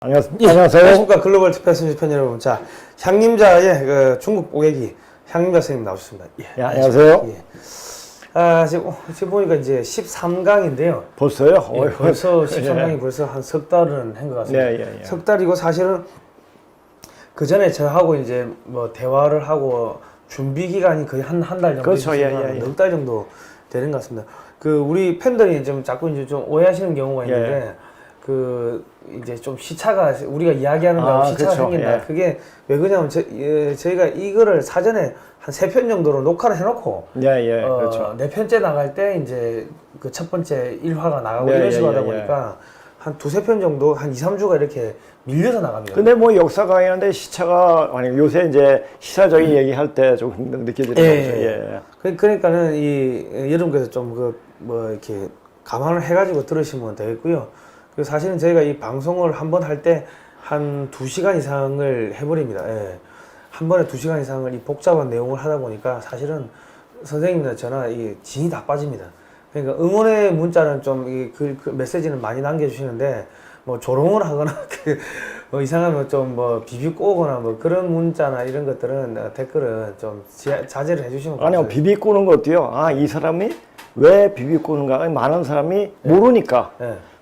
안녕하세요. 안녕하십니까. 글로벌 특별선지 편 여러분. 자, 향림자의 그 중국 뽀개기 향림자 선생님 나오셨습니다. 예, 안녕하세요. 예. 지금 보니까 이제 13강인데요. 벌써요? 예, 벌써 13강이 벌써 한 석 달은 한 것 같습니다. 예. 석 달이고 사실은 그 전에 저하고 이제 뭐 대화를 하고 준비 기간이 거의 한 달 정도. 그렇죠. 넉 달 정도 되는 것 같습니다. 그 우리 팬들이 좀 자꾸 이제 좀 오해하시는 경우가 있는데 그 이제 좀 시차가 우리가 이야기하는 거하고 시차가 그렇죠. 생긴다. 그게 왜 그러냐면 저희가 이거를 사전에 한 3편 정도로 녹화를 해놓고 그렇죠. 4편째 나갈 때 이제 그 첫 번째 1화가 나가고 이런 식으로 하다 보니까 한 2-3편 정도 한 2-3주가 이렇게 밀려서 나갑니다. 근데 뭐 역사 강의하는데 시차가 아니 요새 이제 시사적인 얘기할 때 좀 느껴지는 거죠. 그러니까는 여러분께서 좀 뭐 이렇게 감안을 해가지고 들으시면 되겠고요. 그리고 사실은 저희가 이 방송을 한 번 할 때 한 2시간 이상을 해버립니다. 예. 한 번에 2시간 이상을 이 복잡한 내용을 하다 보니까 사실은 선생님이나 저나 이 진이 다 빠집니다. 그러니까 응원의 문자는 좀 그 메시지는 많이 남겨주시는데 뭐 조롱을 하거나 뭐 이상하면 좀 뭐 비비 꼬거나 뭐 그런 문자나 이런 것들은 댓글은 좀 자제를 해주시면 아니요, 비비 꼬는 것도요. 이 사람이 왜 비비 꼬는가? 많은 사람이 모르니까.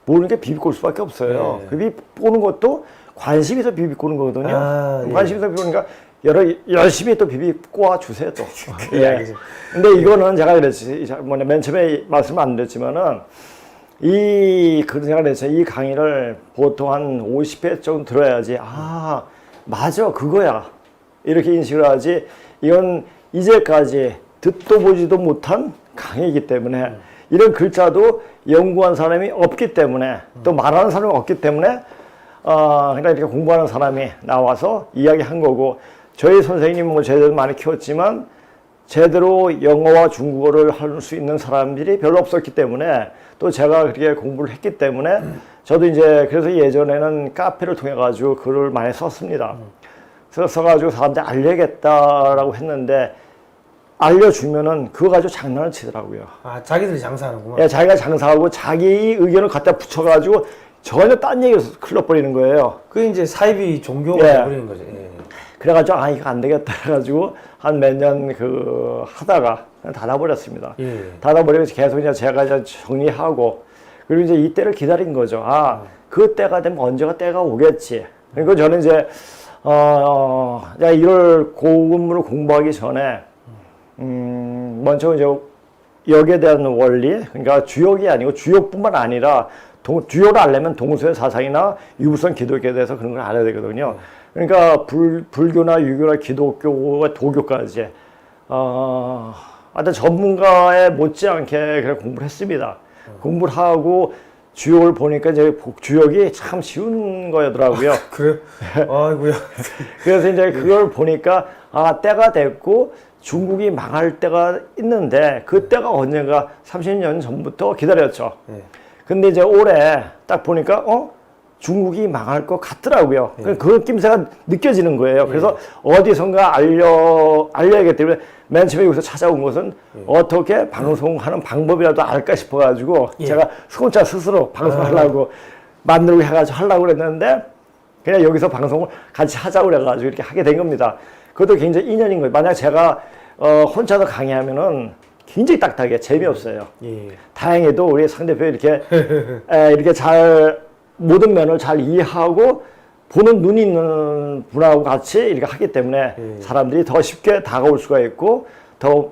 모르는 게 비비 꼴 수밖에 없어요. 비비 꼬는 것도 관심이 더 비비 꼬는 거거든요. 관심이 더 비비 꼬니까 열심히 또 비비 꼬아 주세요, 또. 알겠습니다. 근데 이거는 제가 그랬지, 맨 처음에 말씀 안 드렸지만은, 제가 그랬어요. 이 강의를 보통 한 50회 정도 들어야지, 맞아, 그거야. 이렇게 인식을 하지, 이건 이제까지 듣도 보지도 못한 강의이기 때문에, 이런 글자도 연구한 사람이 없기 때문에 또 말하는 사람이 없기 때문에 그러니까 이렇게 공부하는 사람이 나와서 이야기한 거고 저희 선생님은 뭐 제대로 많이 키웠지만 제대로 영어와 중국어를 할 수 있는 사람들이 별로 없었기 때문에 또 제가 그렇게 공부를 했기 때문에 저도 이제 그래서 예전에는 카페를 통해 가지고 글을 많이 썼습니다. 그래서 써가지고 사람들 알려야겠다라고 했는데 알려주면은 그거 가지고 장난을 치더라고요. 자기들이 장사하는구나. 예, 자기가 장사하고 자기 의견을 갖다 붙여가지고 전혀 딴 얘기를 흘러버리는 거예요. 그게 이제 사이비 종교가 돼버리는 거죠. 그래가지고 이거 안 되겠다 해가지고 한 몇 년 하다가 그냥 닫아버렸습니다. 닫아버리면서 계속 이제 제가 이제 정리하고 그리고 이제 이때를 기다린 거죠. 그 때가 되면 언제가 때가 오겠지. 그리고 저는 이제 이걸 고급문을 공부하기 전에 먼저 이제 역에 대한 원리, 그러니까 주역이 아니고 주역뿐만 아니라 주역을 알려면 동서의 사상이나 유부선 기독교에 대해서 그런 걸 알아야 되거든요. 그러니까 불교나 유교나 기독교와 도교까지 하여튼 전문가에 못지않게 그런 공부를 했습니다. 공부를 하고 주역을 보니까 이제 주역이 참 쉬운 거였더라고요. 그래요? 아이고야. 그래서 이제 그걸 보니까 때가 됐고 중국이 망할 때가 있는데 그 때가 언젠가 30년 전부터 기다렸죠. 근데 이제 올해 딱 보니까 중국이 망할 것 같더라고요. 그런 낌새가 느껴지는 거예요. 그래서 어디선가 알려야겠기 때문에 맨 처음에 여기서 찾아온 것은 어떻게 방송하는 방법이라도 알까 싶어가지고 제가 혼자 스스로 방송하려고 만들고 해가지고 하려고 그랬는데 그냥 여기서 방송을 같이 하자고 그래가지고 이렇게 하게 된 겁니다. 그것도 굉장히 인연인 거예요. 만약 제가 혼자서 강의하면은 굉장히 딱딱해 재미없어요. 다행히도 우리 상대편이 이렇게 잘 모든 면을 잘 이해하고 보는 눈이 있는 분하고 같이 이렇게 하기 때문에 사람들이 더 쉽게 다가올 수가 있고 더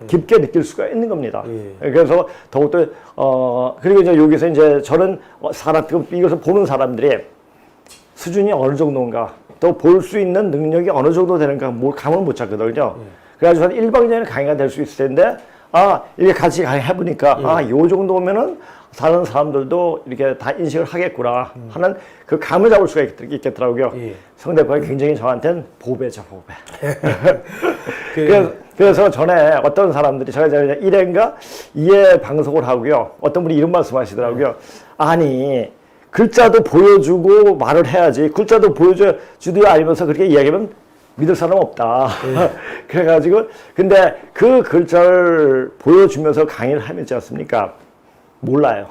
깊게 느낄 수가 있는 겁니다. 그래서 더욱더 그리고 이제 여기서 이제 저는 이것을 보는 사람들이 수준이 어느 정도인가 또 볼 수 있는 능력이 어느 정도 되는가 감을 못 잡거든요. 그래가지고 저는 일방적인 강의가 될 수 있을 텐데 이렇게 같이 해보니까 요 정도면은 다른 사람들도 이렇게 다 인식을 하겠구나 하는 그 감을 잡을 수가 있겠더라고요. 상대방이 굉장히 저한테는 보배죠, 보배. 그래서 전에 어떤 사람들이 제가 1회인가 2회 방송을 하고요. 어떤 분이 이런 말씀 하시더라고요. 아니 글자도 보여주고 말을 해야지 글자도 보여주도 아니면서 그렇게 이야기하면 믿을 사람 없다. 그래가지고 근데 그 글자를 보여주면서 강의를 하면 있지 않습니까? 몰라요.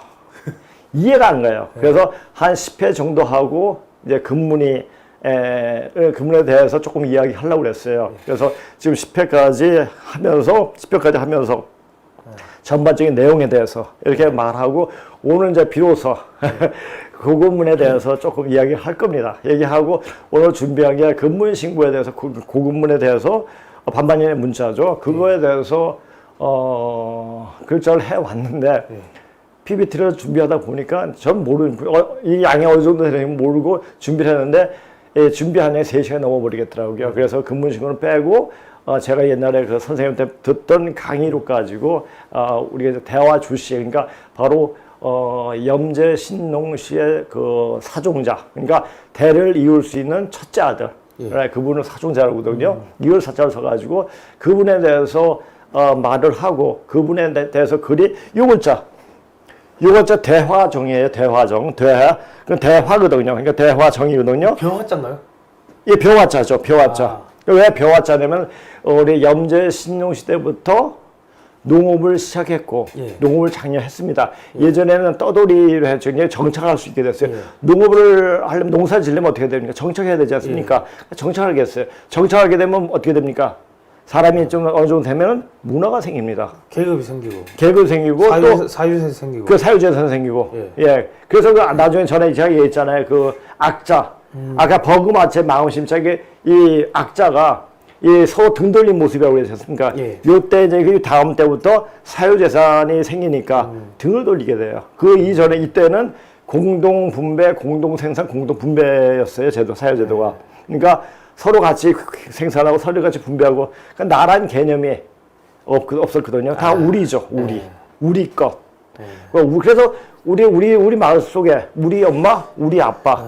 이해가 안 가요. 그래서 한 10회 정도 하고 이제 근문에 대해서 조금 이야기하려고 그랬어요. 그래서 지금 10회까지 하면서 전반적인 내용에 대해서 이렇게 말하고 오늘 이제 비로소 그 근문에 대해서 조금 이야기할 겁니다. 얘기하고 오늘 준비한 게 근문 신고에 대해서 그 근문에 대해서 반반년의 문자죠. 그거에 대해서 글자를 해왔는데 PPT를 준비하다 보니까 전 모르는 이 양이 어느 정도 되는지 모르고 준비를 했는데 준비하는 3시간 넘어버리겠더라고요. 그래서 근문 신고는 빼고 제가 옛날에 그 선생님한테 듣던 강의로 가지고 우리가 이제 대화 주시 그러니까 바로 염제 신농씨의 그 사종자 그러니까 대를 이을 수 있는 첫째 아들 그분을 사종자라고 하거든요. 이을 사자를 써가지고 그분에 대해서 말을 하고 그분에 대해서 글이 요글자 대화정이에요. 대화정 그건 대화거든요. 그러니까 대화정이거든요. 병화자인가요? 예, 벼화자죠. 벼화자. 왜 벼화자냐면 우리 염제 신농 시대부터 농업을 시작했고 농업을 장려했습니다. 예전에는 떠돌이로 해서 정착할 수 있게 됐어요. 농업을 하려면 농사 지려면 어떻게 됩니까? 정착해야 되지 않습니까? 정착하겠어요. 정착하게 되면 어떻게 됩니까? 사람이 좀 어느 정도 되면 문화가 생깁니다. 계급이 생기고. 사유재산 생기고. 그 사유재산 생기고. 예. 그래서 그 나중에 전에 제가 얘기했잖아요. 그 악자. 아까 버그마체 마음심차게 이 악자가 이 서로 등 돌린 모습이라고 그러셨습니까? 요때 이제 그 다음 때부터 사유재산이 생기니까 등을 돌리게 돼요. 그 이전에 이때는 공동분배, 공동생산, 공동분배였어요. 사유제도가. 그러니까 서로 같이 생산하고 서로 같이 분배하고 그러니까 나란 개념이 없었거든요. 다 우리죠. 우리 것. 그래서 우리 마을 속에 우리 엄마, 우리 아빠.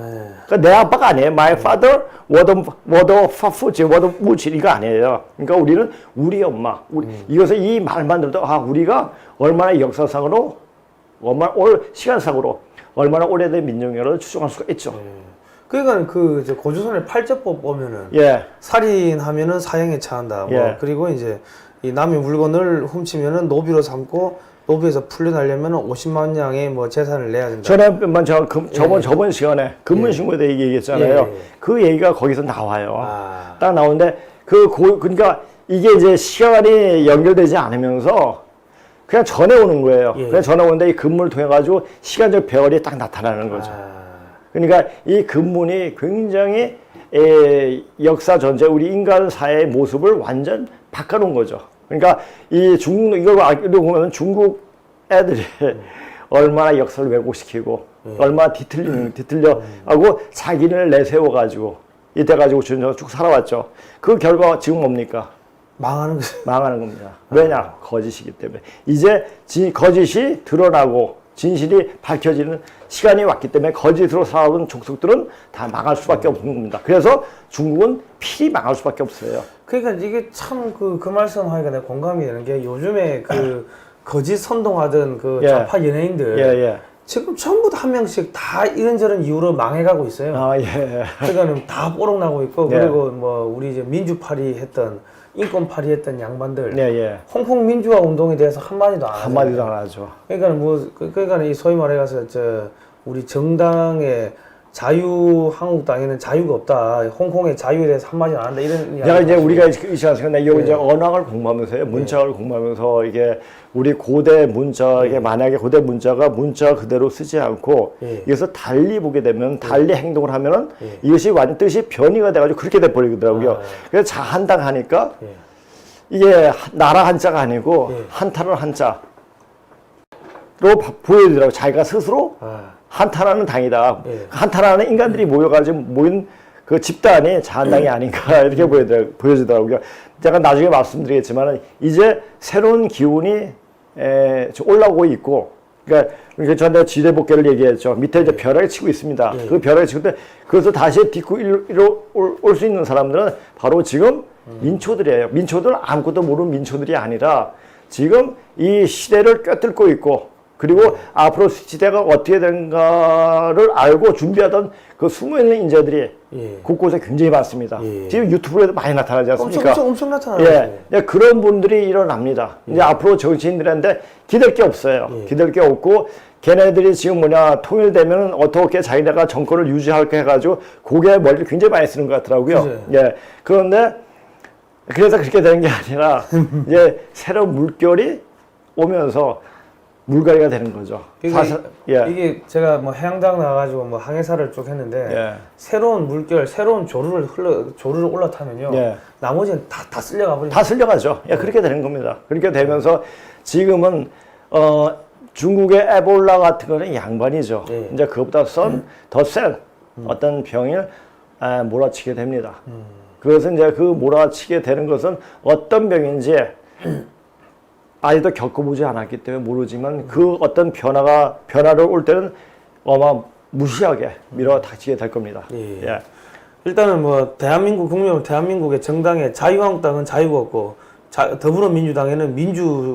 그러니까 내 아빠가 아니에요. My father, what 무치 이거 아니에요. 그러니까 우리는 우리 엄마. 이것을 이 말만 들어도 우리가 얼마나 역사상으로 시간상으로 얼마나 오래된 민족이라고 추정할 수가 있죠. 그러니까 그 이제 고조선의 팔제법 보면은 살인하면은 사형에 처한다. 그리고 이제 이 남의 물건을 훔치면은 노비로 삼고 노비에서 풀려나려면 50만 양의 뭐 재산을 내야 된다. 저번 시간에 근문신고에 대해 얘기했잖아요. 그 얘기가 거기서 나와요. 딱 나오는데 그러니까 이게 이제 시간이 연결되지 않으면서 그냥 전해오는 거예요. 그냥 전해오는데 이 근문을 통해 가지고 시간적 배열이 딱 나타나는 거죠. 그러니까 이 근문이 굉장히 역사 전체 우리 인간 사회의 모습을 완전 바꿔놓은 거죠. 그러니까 이 이걸 보면 중국 애들이 얼마나 역사를 왜곡시키고 얼마나 뒤틀려 하고 자기를 내세워 가지고 이때 가지고 쭉 살아왔죠. 그 결과 지금 뭡니까? 망하는 겁니다. 왜냐? 거짓이기 때문에. 이제 거짓이 드러나고 진실이 밝혀지는 시간이 왔기 때문에 거짓으로 살아온 족속들은 다 망할 수밖에 없는 겁니다. 그래서 중국은 필히 망할 수밖에 없어요. 그러니까 이게 참 그 말씀하니까 내가 공감이 되는 게 요즘에 그 거짓 선동하던 그 좌파 연예인들 지금 전부 다 한 명씩 다 이런저런 이유로 망해가고 있어요. 그러니까는 다 뽀록나고 있고 그리고 뭐 우리 이제 민주파리 했던 인권파리 했던 양반들 홍콩 민주화 운동에 대해서 한마디도 안 하죠. 그러니까 이 소위 말해서 우리 정당의 한국당에는 자유가 없다. 홍콩의 자유에 대해서 한마디도 안 한다. 이런 내가 이제 우리가 이 시간에 이제 언어학을 공부하면서요. 문자를 공부하면서 이게 우리 고대 문자 이게 만약에 고대 문자가 문자 그대로 쓰지 않고 이것을 달리 보게 되면 달리 행동을 하면은 이것이 완전 뜻이 변이가 돼가지고 그렇게 돼 버리더라고요. 그래서 자한당 하니까 이게 나라 한자가 아니고 한타는 한자로 보여주더라고. 자기가 스스로 한탄하는 당이다. 한탄하는 인간들이 모인 그 집단이 자한당이 아닌가 이렇게 보여지더라고요. 제가 나중에 말씀드리겠지만 이제 새로운 기운이 올라오고 있고, 그러니까 저한테 지대복귀를 얘기했죠. 밑에 이제 벼락이 치고 있습니다. 그 벼락이 치고 때 그것을 다시 딛고 올 수 있는 사람들은 바로 지금 민초들이에요. 민초들 아무것도 모르는 민초들이 아니라 지금 이 시대를 꿰뚫고 있고 그리고 앞으로 시대가 어떻게 되는가를 알고 준비하던 그 숨어있는 인재들이 예. 곳곳에 굉장히 많습니다. 예. 지금 유튜브에도 많이 나타나지 않습니까? 엄청 나타나요. 예, 예, 그런 분들이 일어납니다. 이제 앞으로 정치인들한테 기댈 게 없어요. 기댈 게 없고 걔네들이 지금 통일되면 어떻게 자기네가 정권을 유지할까 해가지고 고개 머리를 굉장히 많이 쓰는 것 같더라고요. 그죠. 예, 그런데 그래서 그렇게 되는 게 아니라 이제 새로운 물결이 오면서 물갈이가 되는 거죠. 이게 제가 뭐 해양대학 나와가지고 뭐 항해사를 쭉 했는데 예. 새로운 물결, 새로운 조류를 올라타면요. 예. 나머지는 다 쓸려가 버립니다. 다 쓸려가죠. 예, 그렇게 되는 겁니다. 그렇게 되면서 지금은 중국의 에볼라 같은 거는 양반이죠. 예. 이제 그것보다 더 센 어떤 병을 몰아치게 됩니다. 그래서 이제 그 몰아치게 되는 것은 어떤 병인지 아직도 겪어보지 않았기 때문에 모르지만 그 어떤 변화를 올 때는 무시하게 밀어닥치게 될 겁니다. 예. 예. 일단은 뭐 대한민국의 정당의 자유한국당은 자유가 없고 더불어민주당에는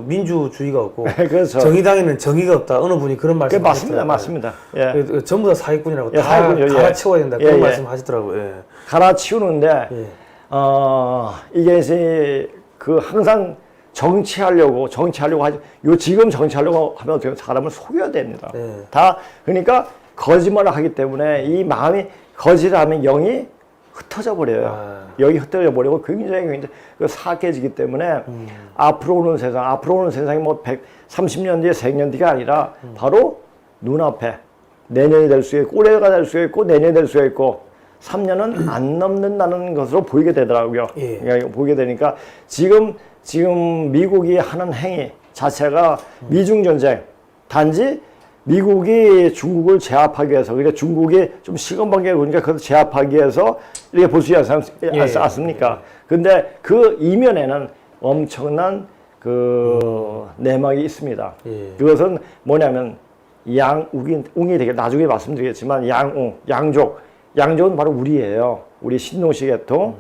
민주주의가 없고 그렇죠. 정의당에는 정의가 없다. 어느 분이 그런 말씀 맞습니다. 맞습니다. 예. 전부 다 사기꾼이라고 예, 사기꾼이요. 예. 갈아치워야 된다. 예, 그런 예. 말씀 하시더라고요. 예. 갈아치우는데 예. 이게 이제 항상 정치하려고 하지. 지금 정치하려고 하면 어떻게 사람을 속여야 됩니다. 네. 다 그러니까 거짓말을 하기 때문에 이 마음이 거짓하면 영이 흩어져 버려요. 영이 흩어져 버리고 굉장히 사악해지기 때문에 앞으로 오는 세상이 뭐 130년 뒤에 100년 뒤가 아니라 바로 눈앞에 내년이 될 수 있고 올해가 될 수 있고 내년이 될 수 있고 3년은 안 넘는다는 것으로 보이게 되더라고요. 예. 그러니까 보이게 되니까 지금 미국이 하는 행위 자체가 미중 전쟁, 단지 미국이 중국을 제압하기 위해서, 그러니까 중국이 좀 시건방지게 보니까 그걸 제압하기 위해서 이렇게 볼 수 있지 않습니까? 근데 그 이면에는 엄청난 내막이 있습니다. 예. 그것은 뭐냐면 웅이 되게 나중에 말씀드리겠지만 양족은 바로 우리예요. 우리 신동시 계통.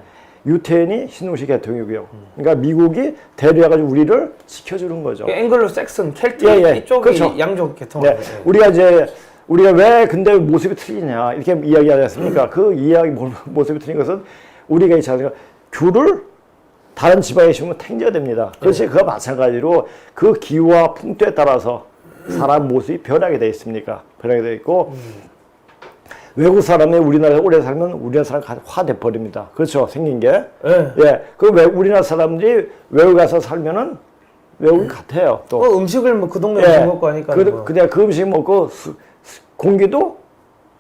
유태인이 신동시 계통이고요. 그러니까 미국이 대류해가지고 우리를 지켜주는 거죠. 앵글로 섹슨, 켈틱 이쪽이 그렇죠. 양족 계통. 네. 우리가 왜 근데 모습이 틀리냐 이렇게 이야기하지 않습니까? 그 모습이 틀린 것은 우리가 있잖아요. 귤을 다른 지방에 심으면 탱지가 됩니다. 그것이 그와 마찬가지로 그 기후와 풍토에 따라서 사람 모습이 변하게 돼 있습니까? 변하게 돼 있고 외국 사람이 우리나라에 오래 살면 우리나라 사람 화돼 버립니다. 그렇죠. 생긴 게. 네. 예. 우리나라 사람들이 외국 가서 살면은 외국 같아요. 또. 음식을 뭐 그 동네 음식 먹고 하니까. 그냥 그 음식 먹고 공기도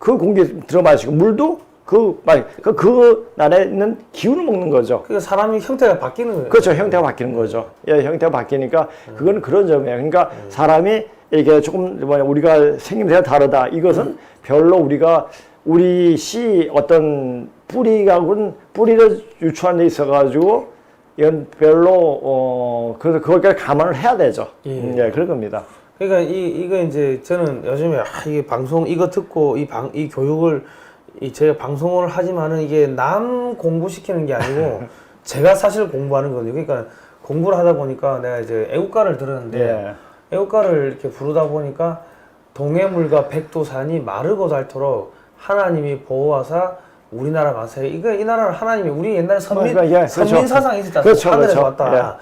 그 공기 들어 마시고 물도 그 나라에 있는 기운을 먹는 거죠. 그러니까 사람이 형태가 바뀌는 거예요. 그렇죠. 형태가 바뀌는 거죠. 예, 형태가 바뀌니까 그건 그런 점이에요. 그러니까 사람이 이렇게 조금 우리가 생김새가 다르다. 이것은 별로 우리 씨 어떤 뿌리를 유추하는 데 있어가지고 이건 별로 그래서 그것까지 감안을 해야 되죠. 예, 그런 겁니다. 그러니까 이거 이제 저는 요즘에 이게 방송 이거 듣고 이 교육을 제가 방송을 하지만은 이게 남 공부시키는 게 아니고 제가 사실 공부하는 거거든요. 그러니까 공부를 하다 보니까 내가 이제 애국가를 들었는데 애국가를 이렇게 부르다 보니까 동해물과 백두산이 마르고 닿도록 하나님이 보호하사 우리나라 만세. 이 나라를 하나님이 우리 옛날에 선민 사상이 있었다. 그렇죠, 하늘에서 그렇죠. 왔다.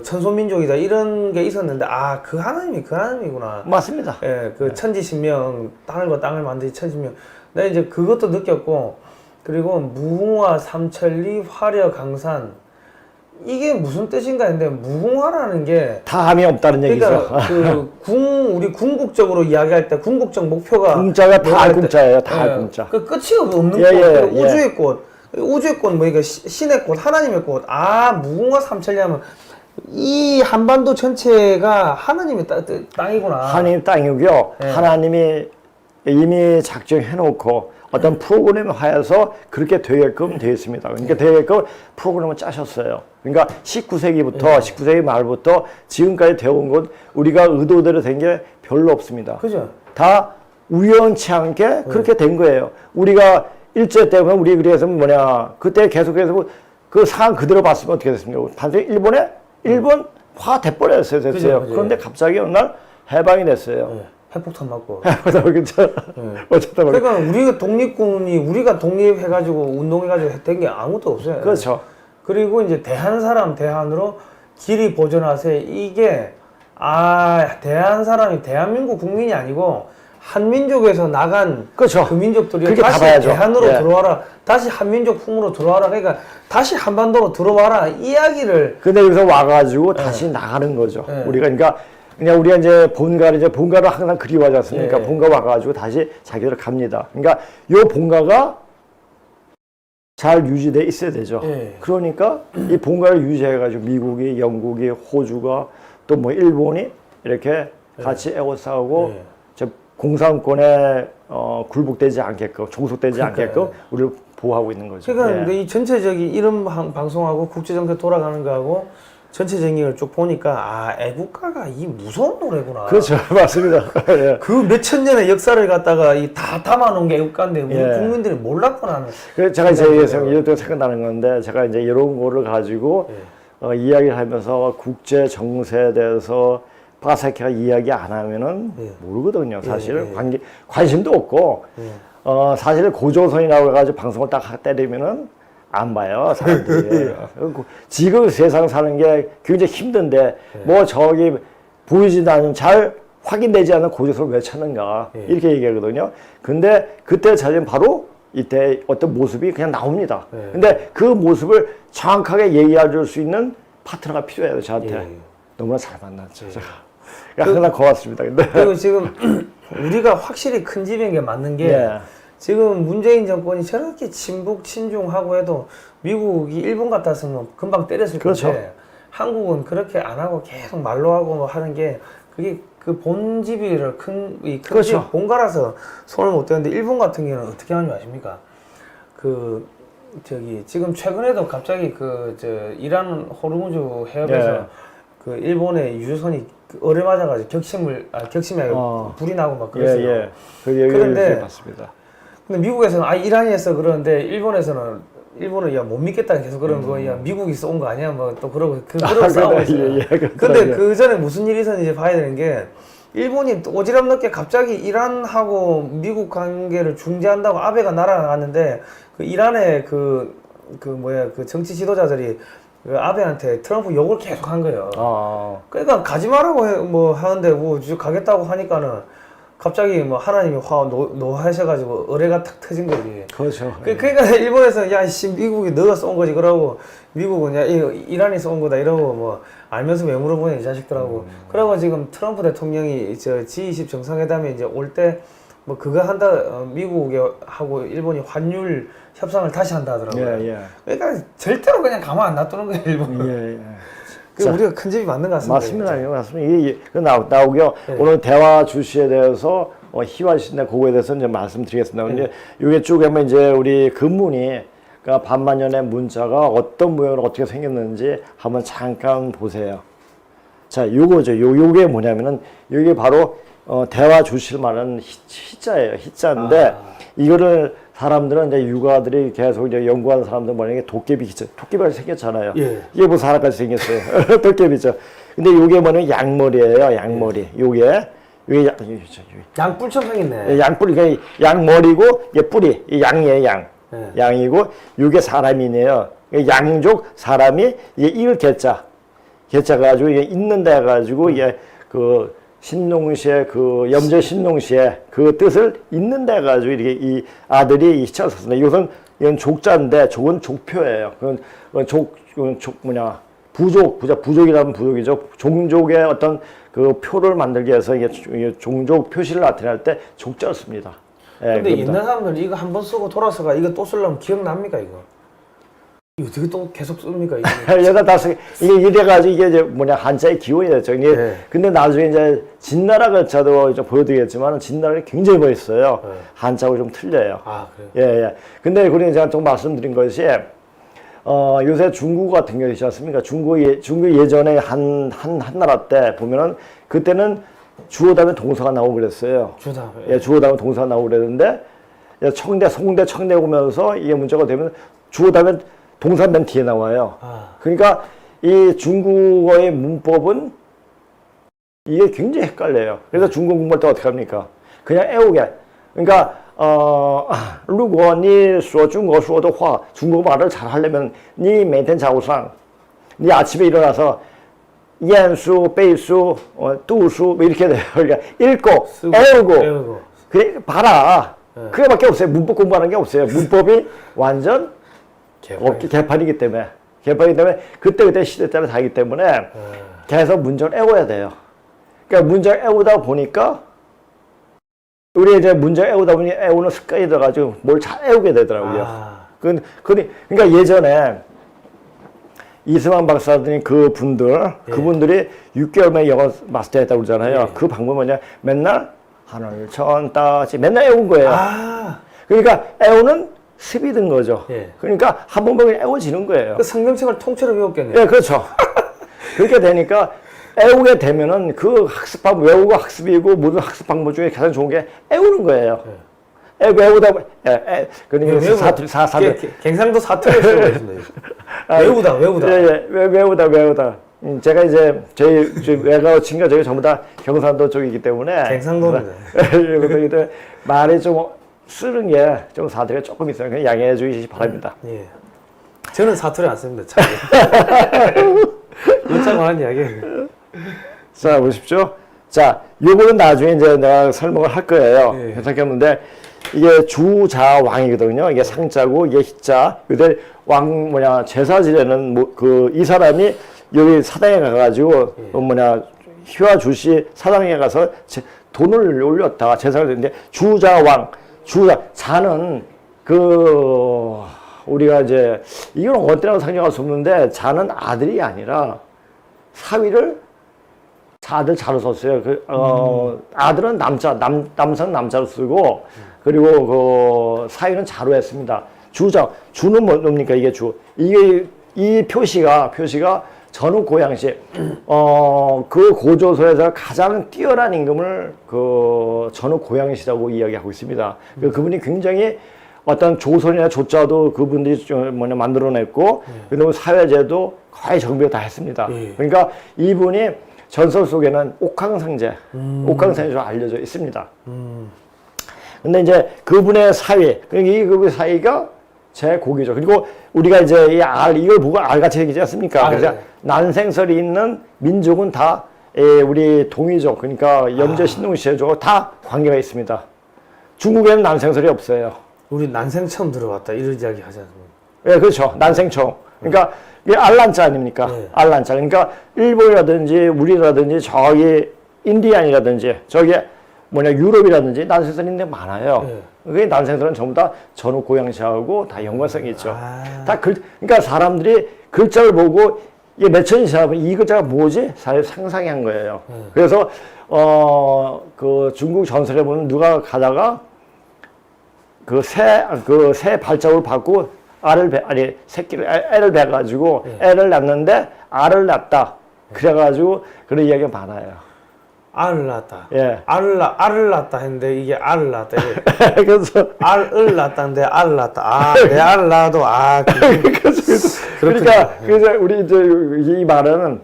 천소민족이다 이런 게 있었는데 그 하나님이 그 하나님이구나. 맞습니다. 예, 천지신명 하늘과 땅을 만드신 천지신명. 내가 이제 그것도 느꼈고 그리고 무궁화 삼천리 화려 강산 이게 무슨 뜻인가 했는데 무궁화라는 게 다함이 없다는 얘기죠. 그러니까 우리 궁극적으로 이야기할 때 궁극적 목표가 궁자가 다 궁자예요. 다 궁자. 그 끝이 없는 꽃, 우주의 꽃, 우주의 꽃 뭐 이거 신의 꽃, 하나님의 꽃. 무궁화 삼천리 하면 이 한반도 전체가 하나님의 땅이구나. 하나님 땅이고요. 하나님이 이미 작정해놓고 어떤 프로그램을 하여서 그렇게 되게끔 되어 있습니다. 그러니까 되게끔 프로그램을 짜셨어요. 그러니까 19세기 말부터 지금까지 되어온 것 우리가 의도대로 된 게 별로 없습니다. 그죠? 다 우연치 않게 그렇게 된 거예요. 우리가 일제 때문에 우리 그래서 그때 계속해서 그 상황 그대로 봤으면 어떻게 됐습니까? 반드시 일본 화 돼버렸어요. 됐어요. 그죠. 그런데 갑자기 어느 날 해방이 됐어요. 예. 핵폭탄 맞고. 그렇죠. 어쨌든 그러니까 우리가 독립군이 우리가 독립해가지고 운동해가지고 된 게 아무것도 없어요. 그렇죠. 그리고 이제 대한 사람 대한으로 길이 보존하세 이게 대한 사람이 대한민국 국민이 아니고 한민족에서 나간 그렇죠. 그 민족들이 그렇게 다시 봐야죠. 대한으로 예. 들어와라. 다시 한민족 풍으로 들어와라. 그러니까 다시 한반도로 들어와라. 이야기를 근데 여기서 와가지고 다시 나가는 거죠. 예. 우리가 그러니까 그냥 우리가 이제 본가를 항상 그리워하지 않습니까? 예. 본가 와가지고 다시 자기들 갑니다. 그러니까 요 본가가 잘 유지돼 있어야 되죠. 예. 그러니까 이 본가를 유지해가지고 미국이, 영국이, 호주가 또 뭐 일본이 이렇게 같이 에워싸고 예. 저 공산권에 굴복되지 않게끔, 종속되지 그러니까요. 않게끔 우리를 보호하고 있는 거죠. 그러니까 예. 이 전체적인 이런 방송하고 국제정세 돌아가는 거하고 전체 정의를 쭉 보니까 애국가가 이 무서운 노래구나. 그렇죠, 맞습니다. 예. 그 몇천 년의 역사를 갖다가 다 담아놓은 게 애국가인데 우리 예. 국민들이 몰랐구나. 그래서 제가 이제 이것도 생각나는 건데 제가 이제 이런 거를 가지고 이야기를 하면서 국제 정세에 대해서 빠삭하게 이야기 안 하면은 모르거든요. 사실 관심도 없고 사실 고조선이라고 해가지고 방송을 딱 때리면은 안 봐요 사람들이. 지금 세상 사는 게 굉장히 힘든데 뭐 저기 보이지도 않는 잘 확인되지 않는 고조선을 왜 찾는가 이렇게 얘기하거든요. 근데 그때 찾으면 바로 이때 어떤 모습이 그냥 나옵니다. 근데 그 모습을 정확하게 얘기해 줄 수 있는 파트너가 필요해요, 저한테. 너무나 잘 만났죠, 제가. 항상 고맙습니다, 근데. 그리고 지금 우리가 확실히 큰 집인 게 맞는 게 지금 문재인 정권이 저렇게 친북, 친중하고 해도 미국이 일본 같았으면 금방 때렸을 그렇죠. 건데 한국은 그렇게 안 하고 계속 말로 하고 뭐 하는 게 그게 그 본집이를 큰 그렇죠. 집 본가라서 손을 못 대는데 일본 같은 경우는 어떻게 하는지 아십니까? 지금 최근에도 갑자기 이란 호르무즈 해협에서 그 일본의 유조선이 얼에 맞아가지고 격심이 아니고 불이 나고 막 그랬어요. 그런데 맞습니다. 근데 미국에서는 이란이 했어 그러는데 일본은 못 믿겠다 계속 그러는 거야. 미국이 쏜 거 아니야? 뭐 또 그러고 그러고 싸우고 있어요. 근데 그 전에 무슨 일이 있었는지 봐야 되는 게 일본이 오지랖 갑자기 이란하고 미국 관계를 중재한다고 아베가 날아갔는데 그 이란의 그 정치 지도자들이 그 아베한테 트럼프 욕을 계속 한 거예요. 그러니까 가지 말라고 하는데 가겠다고 하니까는 갑자기 하나님이 노하셔가지고 의뢰가 탁 터진 거지. 그렇죠. 그러니까 일본에서는 미국이 너가 쏜 거지 그러고 미국은 이란이 쏜 거다 이러고 알면서 왜 물어보냐 이 자식들하고. 그러고 지금 트럼프 대통령이 G20 정상회담에 이제 올 때 그거 한다 미국하고 일본이 환율 협상을 다시 한다 하더라고요. 그러니까 절대로 그냥 가만 안 놔두는 거예요 일본은. 우리가 큰 집이 맞는 것 같습니다. 맞습니다. 이게 나오고요. 오늘 대화 주시에 대해서 희화신대 그거에 대해서 이제 말씀드리겠습니다. 이제 이게 쭉 하면 이제 우리 근문이 그러니까 반만년의 문자가 어떤 모양으로 어떻게 생겼는지 한번 잠깐 보세요. 자, 요거죠. 요게 뭐냐면은 요게 바로 대화 주시를 말하는 희자예요. 희자인데 이거를 사람들은 이제 육아들이 계속 이제 연구하는 사람들 뭐냐면 도깨비 기체, 도깨비가 생겼잖아요. 이게 뭐 사람까지 생겼어요. 도깨비죠. 근데 요게 뭐냐면 양머리예요. 양머리. 요게 양뿔처럼 생겼네. 양뿔이 그러니까 양머리고 이게 뿌리. 이 양이에요. 양. 양이고 요게 사람이네요. 양족 사람이 이게 이을 개자. 개자가 가지고 이게 있는데 가지고 이게 그 신농시에 염제 신농시에 그 뜻을 있는데 가지고 이렇게 이 아들이 희자를 썼습니다. 이건 족자인데 족은 족표예요. 부족이라면 부족이죠. 종족의 어떤 그 표를 만들기 위해서 이게 종족 표시를 나타낼 때 족자를 씁니다. 근데 옛날 사람들 이거 한번 쓰고 돌아서가 이거 또 쓰려면 기억납니까 이거? 이거 어떻게 또 계속 씁니까? 얘가 다 이게 이래가지고 이게 이제 한자의 기원이 됐죠. 근데 나중에 이제 진나라 글자도 좀 보여드리겠지만 진나라는 굉장히 멋있어요. 한자하고 좀 틀려요. 그래요? 근데 그리고 제가 좀 말씀드린 것이 요새 중국 같은 경우 있지 않습니까? 중국 예전에 한 나라 때 보면은 그때는 주어 다음에 동사가 나오고 그랬어요. 주어 다음에 동사가 나오고 그랬는데 송대 오면서 이게 문제가 되면 주어 다음에 동사 맨 뒤에 나와요. 그러니까 이 중국어의 문법은 이게 굉장히 헷갈려요. 그래서 중국 공부할 때 어떻게 합니까? 그냥 애우게. 그러니까 如果你说中国说的话, 중국어 말을 잘 하려면 你每天早上, 네 아침에 일어나서 念书, 背书, 读书 이렇게 돼요. 그러니까 읽고, 애우고, 그래 봐라. 그게밖에 없어요. 문법 공부하는 게 없어요. 문법이 완전 개판이기 때문에. 그때 시대 따라 다르기 때문에 계속 문장을 애워야 돼요. 그러니까 문장 애우다 보니까 우리 이제 문장 애우다 보니 애우는 습관이 들어가지고 뭘 잘 애우게 되더라고요. 그러니까 예전에 이승환 박사님 그분들이 6개월 만에 영어 마스터 했다고 그러잖아요. 그 방법은 뭐냐? 맨날 하늘, 천, 따지 맨날 애운 거예요. 그러니까 애우는 습이 든 거죠. 그러니까 한 번 보면 애워지는 거예요. 그 성경책을 통째로 배웠겠네요. 예, 그렇죠. 그렇게 되니까 애우게 되면은 그 외우고 학습이고 모든 학습 방법 중에 가장 좋은 게 애우는 거예요. 외우다 그러니까 갱상도 사투리를 쓰고 있습니다. 외우다. 외우다. 제가 이제 저희 외가어 친구가 저희 전부 다 경상도 쪽이기 때문에 갱상도입니다. 말이 좀 쓰는 게 좀 사투리가 조금 있어요. 그냥 양해해 주시기 바랍니다. 예. 저는 사투리 안 씁니다. 참. 유창한 이야기예요. 자, 보십시오. 자, 요거는 나중에 이제 내가 설명을 할 거예요. 해석했는데, 이게 주자왕이거든요. 이게 상자고, 이게 희자. 근데 제사 지내는, 이 사람이 여기 사당에 가가지고, 희와 주시 사당에 가서 돈을 올렸다. 제사를 했는데, 자는, 우리가 이제, 이건 어느 때라고 상정할 수 없는데, 자는 아들이 아니라, 사위를 아들 자로 썼어요. 아들은 남성 남자로 쓰고, 그리고 사위는 자로 했습니다. 주는 뭡니까? 이게 이 표시가 전후 고양시, 그 고조선에서 가장 뛰어난 임금을 전후 고양시라고 이야기하고 있습니다. 그분이 굉장히 어떤 조선이나 조자도 그분들이 만들어냈고, 그다음에 사회제도 거의 정비를 다 했습니다. 그러니까 이분이 전설 속에는 옥황상제로 알려져 있습니다. 근데 이제 그분의 사위, 그분의 사위가 제 고기죠. 그리고 우리가 이제 이걸 보고 알같이 얘기지 않습니까? 그래서 난생설이 있는 민족은 다 우리 동이족, 그러니까 염제 신동시대족 다 관계가 있습니다. 중국에는 난생설이 없어요. 우리 난생 처음 들어봤다 이런 이야기 하지 않습니까? 예, 그렇죠. 난생청. 그러니까 이게 알란자 아닙니까? 알란자. 그러니까 일본이라든지 우리라든지 저기 인디안이라든지 저기 유럽이라든지 난생설이 있는 데 많아요. 그게 난생설은 전부 다 전후 고양시하고 다 연관성이 있죠. 그러니까 사람들이 글자를 보고 이게 몇천이 지나면 이 글자가 뭐지? 사실 상상이 한 거예요. 그래서 중국 전설에 보면 누가 가다가 새 발자국을 받고 애를 배가지고 애를 낳는데 알을 낳았다. 그래가지고 그런 이야기가 많아요. 알을 낳았다. 예. 알을 낳았다 했는데 이게 알을 낳았다. 그래서 알을 낳았다는데 알을 낳았다. 내 알을 낳아도 그래서 우리 이제 이 말은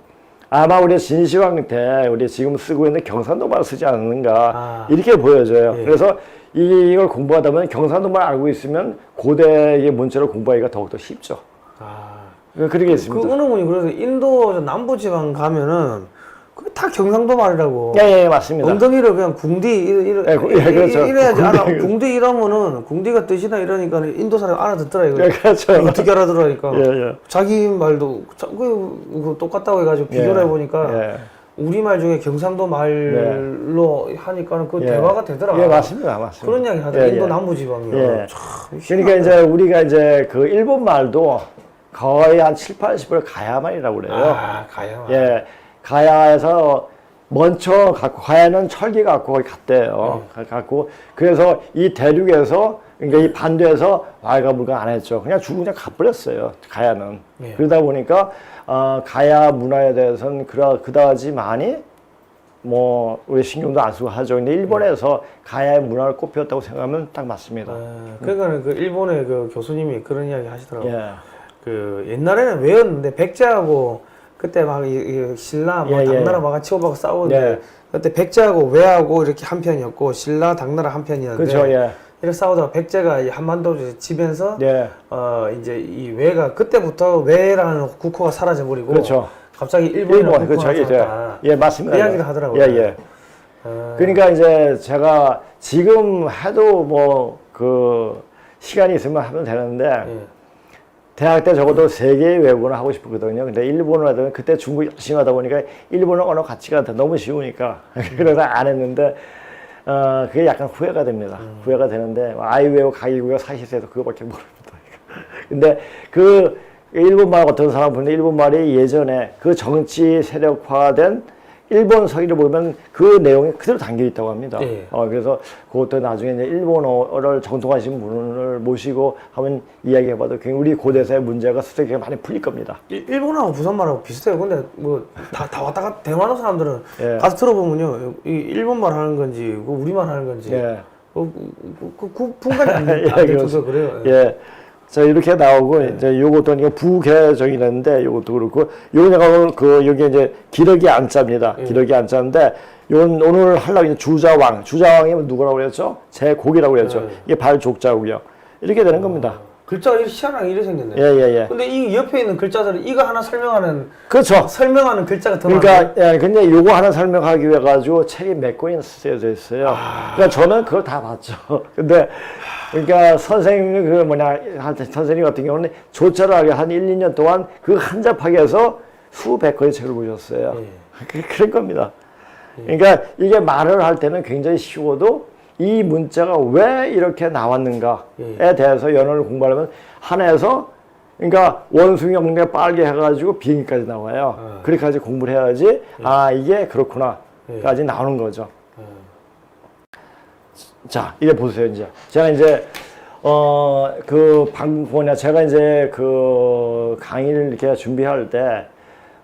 아마 우리 진시황 때 우리 지금 쓰고 있는 경상도 말 쓰지 않는가 이렇게 보여져요. 그래서 이걸 공부하다 보면 경상도만 알고 있으면 고대의 문자를 공부하기가 더욱더 쉽죠. 그렇게 있습니다. 그 어느 분이 그래서 인도 남부지방 가면은 그게 다 경상도 말이라고. 예, 맞습니다. 엉덩이를 그냥 그렇죠. 이래야지 알아. 궁디 이러면은 궁디가 뜻이나 이러니까 인도 사람 알아듣더라 이거. 그렇죠. 어떻게 알아들으니까. 예. 자기 말도 똑같다고 해가지고 비교를 해보니까. 우리말 중에 경상도 말로 하니까는 그 대화가 되더라. 예, 맞습니다. 그런 이야기 하더라. 인도 남부지방이요. 그러니까 이제 우리가 이제 그 일본 말도 거의 한 7, 80을 가야말이라고 그래요. 가야말. 예. 가야에서 먼저 갖고, 가야는 철기 갖고 거기 갔대요. 갖고, 그래서 이 대륙에서, 그러니까 이 반도에서 왈가불가 안 했죠. 그냥 그냥 가버렸어요. 가야는. 그러다 보니까, 가야 문화에 대해서는 그다지 많이 우리 신경도 안 쓰고 하죠. 근데 일본에서 가야의 문화를 꼽혔다고 생각하면 딱 맞습니다. 그러니까 그 일본의 그 교수님이 그런 이야기 하시더라고요. 그 옛날에는 외웠는데 백제하고 그때 막 이 신라 뭐 예, 예. 당나라 막 치고받고 싸우는데 네. 그때 백제하고 외하고 이렇게 한 편이었고 신라 당나라 한 편이었는데 그렇죠. 예. 이렇게 싸우다가 백제가 이 한반도를 지면서 네. 이제 이 외가 그때부터 외라는 국호가 사라져 버리고 그렇죠. 갑자기 일본이라는 국호가 그렇죠. 나왔다. 예, 맞습니다. 그 이야기를 하더라고요. 예, 예. 그러니까 이제 제가 지금 해도 뭐 그 시간이 있으면 하면 되는데 예. 대학 때 적어도 세 개의 외국어를 하고 싶었거든요. 근데 일본어를 하다 그때 중국 열심히 하다 보니까 일본어 언어 가치가 너무 쉬우니까 그래서 안 했는데 그게 약간 후회가 됩니다. 후회가 되는데 아이웨오, 가이웨오, 사시세도 그거밖에 모릅니다. 근데 그 일본말 어떤 사람 보는데 일본말이 예전에 그 정치 세력화된 일본 서기를 보면 그 내용이 그대로 담겨 있다고 합니다. 예. 그래서 그것도 나중에 이제 일본어를 정통하신 분을 모시고 한번 이야기해봐도 우리 고대사의 문제가 수색이 많이 풀릴 겁니다. 일본하고 부산말하고 비슷해요. 근데 뭐 다 왔다 갔다 대만어 사람들은 예. 가서 들어보면요, 이 일본말 하는 건지 우리말 하는 건지 예. 분간이 안 예, 돼서 그래요. 예. 자, 이렇게 나오고, 이제 요것도 이거 부개정이라는데, 요것도 그렇고, 요 내가 여기 이제 기러기 안자입니다. 기러기 안자인데, 요건 오늘 하려고 이제 주자왕. 주자왕이 누구라고 그랬죠? 제곡이라고 그랬죠. 이게 발족자고요. 이렇게 되는 겁니다. 글자가 이렇게 희한하게 이렇게 생겼네. 예, 예, 예. 근데 이 옆에 있는 글자들은 이거 하나 설명하는 그렇죠. 글자가 더 많아요. 그러니까, 예, 근데 요거 하나 설명하기 위해 가지고 책이 몇 권이나 쓰여져 있어요. 그러니까 저는 그걸 다 봤죠. 근데, 그러니까 선생님, 선생님 같은 경우는 조차를 하게 한 1, 2년 동안 그 한자파기에서 수백 권의 책을 보셨어요. 그럴 겁니다. 그러니까 이게 말을 할 때는 굉장히 쉬워도 이 문자가 왜 이렇게 나왔는가에 대해서 연어를 공부하려면 하나에서 그러니까 원숭이 엉덩이 빨개 해가지고 비행기까지 나와요. 그렇게까지 공부를 해야지 이게 그렇구나까지 나오는 거죠. 자, 이게 보세요, 이제. 제가 이제, 제가 이제 그 강의를 이렇게 준비할 때,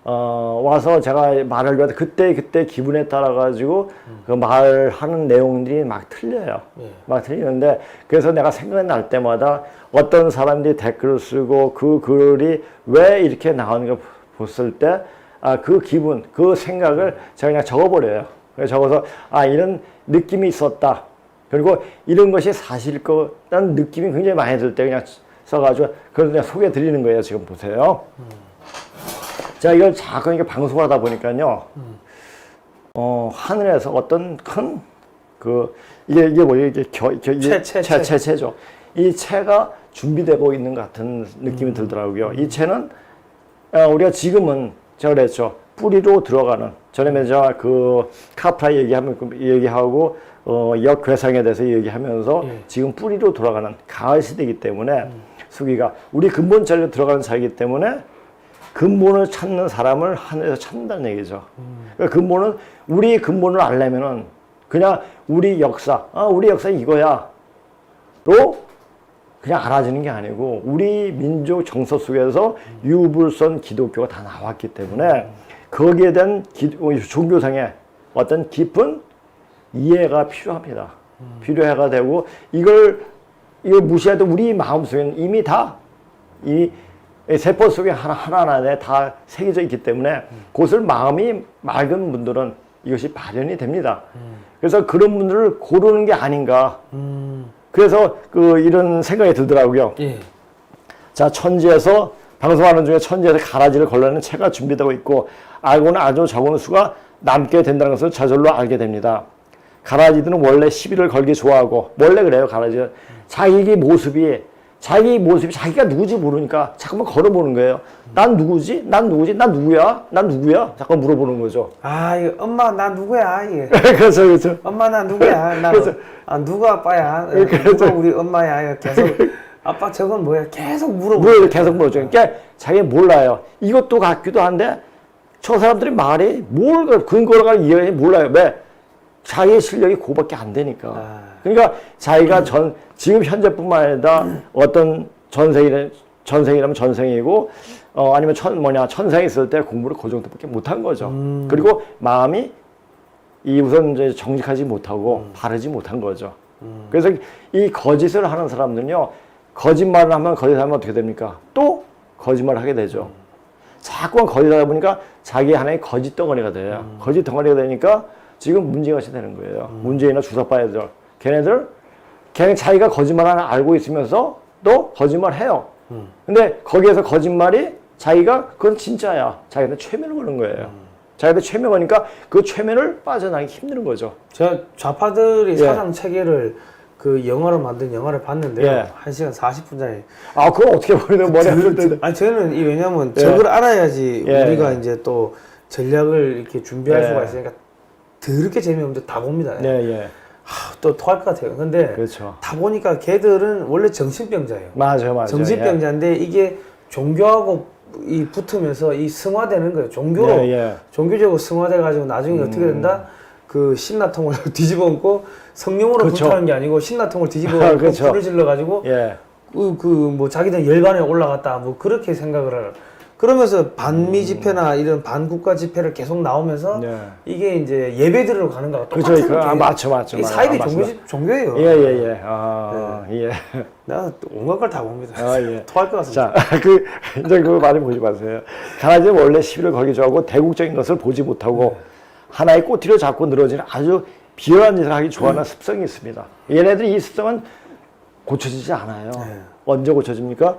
와서 제가 말을 위해 그때 기분에 따라가지고 그 말하는 내용들이 막 틀려요. 막 틀리는데, 그래서 내가 생각이 날 때마다 어떤 사람들이 댓글을 쓰고 그 글이 왜 이렇게 나오는가 봤을 때, 그 기분, 그 생각을 제가 그냥 적어버려요. 그래서 적어서, 이런 느낌이 있었다. 그리고 이런 것이 사실일 거라는 느낌이 굉장히 많이 들 때 그냥 써가지고 그걸 그냥 소개해 드리는 거예요. 지금 보세요. 제가 이걸 자꾸 이렇게 방송을 하다 보니까요. 하늘에서 어떤 큰 이게 뭐예요? 이게 채죠. 이 채가 준비되고 있는 것 같은 느낌이 들더라고요. 이 채는 우리가 지금은 제가 그랬죠. 뿌리로 들어가는 전에 제가 그 카프라 얘기하고 역괴상에 대해서 얘기하면서 지금 뿌리로 돌아가는 가을 시대이기 때문에 수기가 우리 근본 자리로 들어가는 자리이기 때문에 근본을 찾는 사람을 하늘에서 찾는다는 얘기죠. 그러니까 근본은 우리 근본을 알려면은 그냥 우리 역사 이거야로 그냥 알아지는 게 아니고 우리 민족 정서 속에서 유불선 기독교가 다 나왔기 때문에 거기에 대한 종교상의 어떤 깊은 이해가 필요합니다. 필요해가 되고 이걸 무시해도 우리 마음속에는 이미 다 이 세포 속에 하나하나에 다 새겨져 있기 때문에 그것을 마음이 맑은 분들은 이것이 발현이 됩니다. 그래서 그런 분들을 고르는 게 아닌가. 그래서 이런 생각이 들더라고요. 자, 천지에서 방송하는 중에 천지에서 가라지를 걸러내는 채가 준비되고 있고 알고는 아주 적은 수가 남게 된다는 것을 저절로 알게 됩니다. 가라지들은 원래 시비를 걸기 좋아하고 원래 그래요. 가라지는 자기 모습이 자기가 누구지 모르니까 자꾸만 걸어보는 거예요. 난 누구지? 난 누구야? 자꾸 물어보는 거죠. 이거 엄마 나 누구야? 이게. 그래서 엄마 나 누구야? 누가 아빠야? 누가 우리 엄마야? 계속 아빠 저건 뭐야? 계속 물어보죠. 그러니까 자기 몰라요. 이것도 같기도 한데 저 사람들이 말이 뭘 근거가 이해가 몰라요. 왜? 자기의 실력이 그거밖에 안 되니까. 그러니까 자기가 지금 현재뿐만 아니라 어떤 전생이라면 전생이고 아니면 천생이 있을 때 공부를 그 정도밖에 못한 거죠. 그리고 마음이 우선 이제 정직하지 못하고 바르지 못한 거죠. 그래서 이 거짓을 하는 사람들은요, 거짓말을 하면 어떻게 됩니까? 또 거짓말을 하게 되죠. 자꾸만 거짓하다 보니까 자기 하나의 거짓 덩어리가 돼요. 거짓 덩어리가 되니까 지금 문제가 되는 거예요. 문재인이나 주사파 애들. 걔네들 자기가 거짓말 하나 알고 있으면서 또 거짓말 해요. 근데 거기에서 거짓말이 자기가 그건 진짜야. 자기한테 최면을 거는 거예요. 자기한테 최면 거니까 그 최면을 빠져나가기 힘든 거죠. 제가 좌파들이 예. 사상 체계를 그 영화로 만든 영화를 봤는데요. 예. 1시간 40분짜리. 아, 그걸 어떻게 버리는 머리 아플 때. 아니 저는 이 왜냐면 예. 저걸 알아야지 예. 우리가 이제 또 전략을 이렇게 준비할 예. 수가 있으니까 더럽게 재미없는데 다 봅니다. 네, 예. 또 토할 것 같아요. 근데 그렇죠. 다 보니까 걔들은 원래 정신병자예요. 맞아요. 정신병자인데 이게 종교하고 이 붙으면서 이 승화되는 거예요. 종교로 예, 예. 종교적으로 승화돼 가지고 나중에 어떻게 된다? 그 신라통을 뒤집어 엎고 성령으로 그렇죠. 불타는 게 아니고 신라통을 뒤집어 엎고 그렇죠. 불을 질러 가지고 예. 뭐 자기들 열반에 올라갔다 뭐 그렇게 생각을 해요. 그러면서 반미 집회나 이런 반국가 집회를 계속 나오면서 네. 이게 이제 예배드리러 가는 거가 그렇죠. 똑같은 아, 게 맞죠. 이 사이비 종교예요. 예, 예, 예. 아, 예. 내가 또 온갖 걸 다 봅니다. 아, 예. 토할 것 같습니다. 자, 이제 그거 많이 보지 마세요. 강아지는 원래 시비를 걸기 좋아하고 대국적인 것을 보지 못하고 하나의 꼬투리를 잡고 늘어지는 아주 비열한 짓을 하기 좋아하는 습성이 있습니다. 얘네들이 이 습성은 고쳐지지 않아요. 언제 고쳐집니까?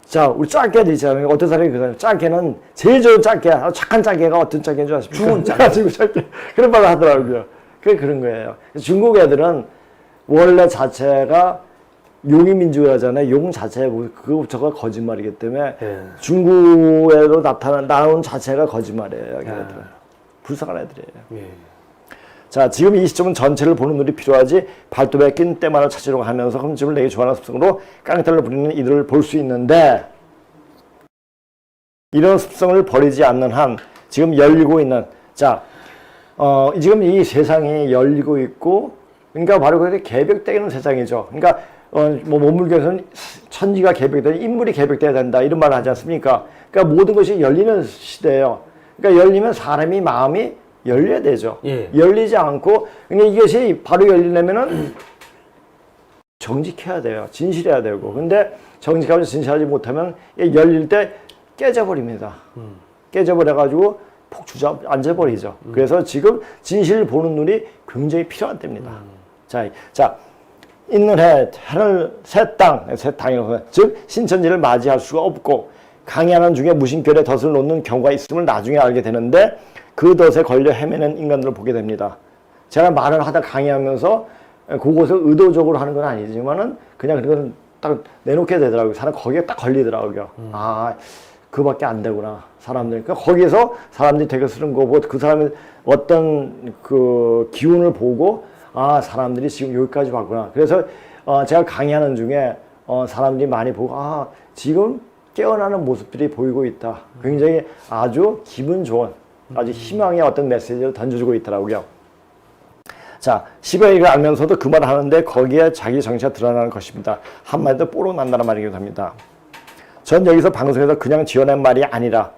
자, 우리 짱깨들 있잖아요. 어떤 사람이 그러잖아요. 짱깨는 제일 좋은 짱깨, 착한 짱깨가 어떤 짱깨인 줄 아십니까? 죽은 짱깨. 죽은 짱깨. 그런 말을 하더라고요. 그런 거예요. 중국 애들은 원래 자체가 용의민주화잖아요. 용 자체가 그거부터가 거짓말이기 때문에 중국에로 나온 자체가 거짓말이에요. 걔네들은. 불쌍한 애들이에요. 예. 자, 지금 이 시점은 전체를 보는 눈이 필요하지 발톱에 낀 때만을 찾으려고 하면서 흠집을 내기 좋아하는 습성으로 깡패를 부리는 이들을 볼 수 있는데 이런 습성을 버리지 않는 한 지금 열리고 있는 지금 이 세상이 열리고 있고 그러니까 바로 그렇게 개벽되는 세상이죠. 그러니까 뭐 몸물교에서는 천지가 개벽되는 인물이 개벽돼야 된다 이런 말을 하지 않습니까? 그러니까 모든 것이 열리는 시대예요. 그러니까 열리면 사람이 마음이 열려야 되죠. 예. 열리지 않고, 그러니까 이것이 바로 열리려면은 정직해야 돼요. 진실해야 되고. 근데 정직하면서 진실하지 못하면 열릴 때 깨져버립니다. 깨져버려가지고 폭 주저앉아버리죠. 그래서 지금 진실을 보는 눈이 굉장히 필요한 때입니다. 자, 있는 해를 새 땅이라고 즉 신천지를 맞이할 수가 없고 강의하는 중에 무심결에 덫을 놓는 경우가 있음을 나중에 알게 되는데 그 덫에 걸려 헤매는 인간들을 보게 됩니다. 제가 말을 하다 강의하면서 그것을 의도적으로 하는 건 아니지만은 그냥 그건 딱 내놓게 되더라고요. 사람 거기에 딱 걸리더라고요. 아, 그밖에 안 되구나. 사람들. 그러니까 거기서 사람들이 되게 쓰는 거 보고 그 사람의 어떤 그 기운을 보고 아, 사람들이 지금 여기까지 왔구나. 그래서 제가 강의하는 중에 사람들이 많이 보고 아, 지금 깨어나는 모습들이 보이고 있다. 굉장히 아주 기분 좋은 아주 희망의 어떤 메시지를 던져주고 있더라고요. 자, 10의 1을 알면서도 그 말을 하는데 거기에 자기 정체가 드러나는 것입니다. 한마디로 뽀록 난다는 말이기도 합니다. 전 여기서 방송에서 그냥 지어낸 말이 아니라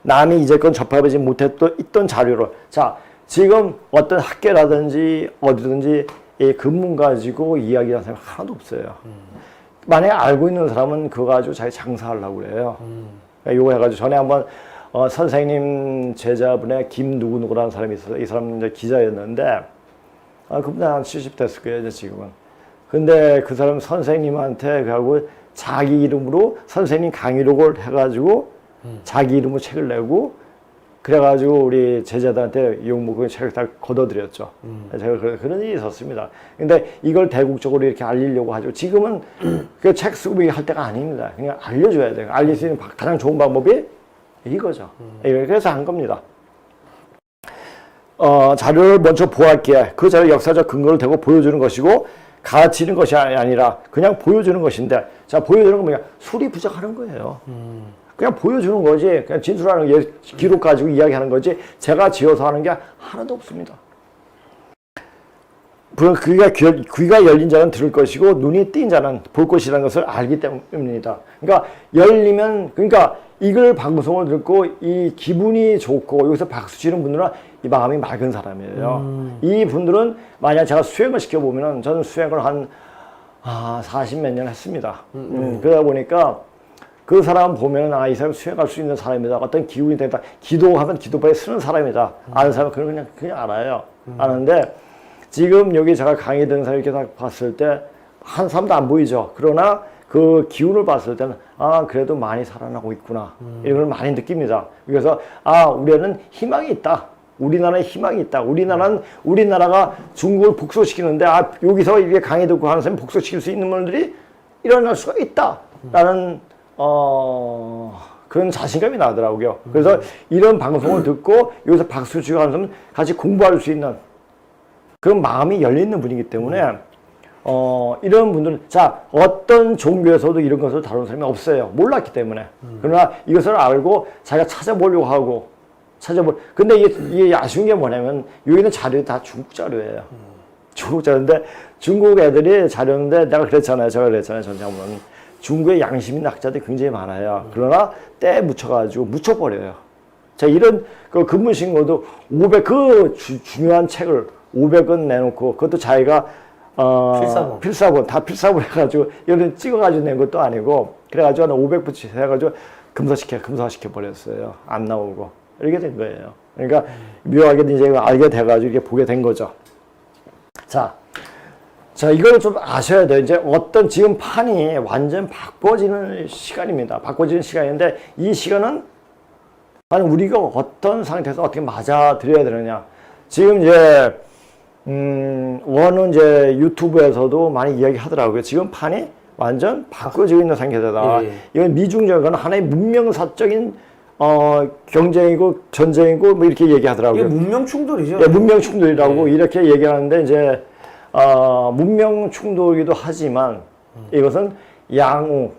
남이 이제껏 접해보지 못했던 자료로 자, 지금 어떤 학교라든지 어디든지 이 근문 가지고 이야기하는 사람이 하나도 없어요. 만약에 알고 있는 사람은 그거 가지고 자기 장사하려고 그래요. 그러니까 요거 해가지고 전에 한번 선생님 제자분의 김누구누구라는 사람이 있어서 이 사람은 이제 기자였는데 그분은 한 70 됐을 거예요, 이제 지금은. 근데 그 사람 선생님한테 가고 자기 이름으로 선생님 강의록을 해가지고 자기 이름으로 책을 내고 그래가지고 우리 제자들한테 욕먹고 책을 다 걷어들였죠. 제가 그런 일이 있었습니다. 근데 이걸 대국적으로 이렇게 알리려고 하죠. 지금은 그 책 쓰고 할 때가 아닙니다. 그냥 알려줘야 돼요. 알릴 수 있는 가장 좋은 방법이 이거죠. 그래서 한 겁니다. 자료를 먼저 보호할게. 그 자료 역사적 근거를 대고 보여주는 것이고 가르치는 것이 아니라 그냥 보여주는 것인데 자, 보여주는 건 뭐냐? 술이 부족하는 거예요. 그냥 보여주는 거지. 그냥 진술하는 게 기록 가지고 이야기하는 거지. 제가 지어서 하는 게 하나도 없습니다. 귀가 열린 자는 들을 것이고 눈이 띈 자는 볼 것이라는 것을 알기 때문입니다. 그러니까 열리면 그러니까 이걸 방송을 듣고 이 기분이 좋고 여기서 박수 치는 분들은 이 마음이 맑은 사람이에요. 이 분들은 만약 제가 수행을 시켜보면은 저는 수행을 한 40몇 년 했습니다. 그러다 보니까 그 사람 보면 이 사람 수행할 수 있는 사람이다. 어떤 기운이 된다. 기도하면 기도법에 쓰는 사람이다. 아는 사람은 그냥 알아요. 아는데 지금 여기 제가 강의 듣는 사람 이렇게 딱 봤을 때 한 사람도 안 보이죠. 그러나 그 기운을 봤을 때는 그래도 많이 살아나고 있구나. 이런 걸 많이 느낍니다. 그래서 우리는 희망이 있다. 우리나라에 희망이 있다. 우리나라가 중국을 복소시키는데 여기서 이게 강의 듣고 하는 사람이 복소시킬 수 있는 분들이 일어날 수가 있다. 라는 그런 자신감이 나더라고요. 그래서 이런 방송을 듣고 여기서 박수 치고 하는 사람은 같이 공부할 수 있는 그런 마음이 열려있는 분이기 때문에 이런 분들은 어떤 종교에서도 이런 것을 다루는 사람이 없어요. 몰랐기 때문에. 그러나 이것을 알고 자기가 찾아보려고 하고 근데 이게 아쉬운 게 뭐냐면 여기는 자료가 다 중국 자료예요. 중국 자료인데 중국 애들이 자료인데 제가 그랬잖아요. 전장문은 중국의 양심 있는 학자들이 굉장히 많아요. 그러나 때에 묻혀가지고 묻혀버려요. 이런 그 근무신고도 500 중요한 책을 500원 내놓고 그것도 자기가 필사본 해가지고 이런 찍어가지고 낸 것도 아니고 그래가지고 한 500부치 해가지고 금사시켜 버렸어요. 안 나오고 이렇게 된 거예요. 그러니까 묘하게 이제 알게 돼가지고 이렇게 보게 된 거죠. 자, 이걸 좀 아셔야 돼요. 이제 지금 판이 완전 바꿔지는 시간입니다. 바꿔지는 시간인데 이 시간은 우리가 어떤 상태에서 어떻게 맞아들여야 되느냐. 지금 이제 원은 이제 유튜브에서도 많이 이야기 하더라고요. 지금 판이 완전 바꿔지고 있는 상태다. 이건 미중적인 하나의 문명사적인 경쟁이고 전쟁이고 뭐 이렇게 얘기하더라고요. 이게 문명 충돌이죠. 문명 충돌이라고 이렇게 얘기하는데 이제 문명 충돌이기도 하지만 이것은 양우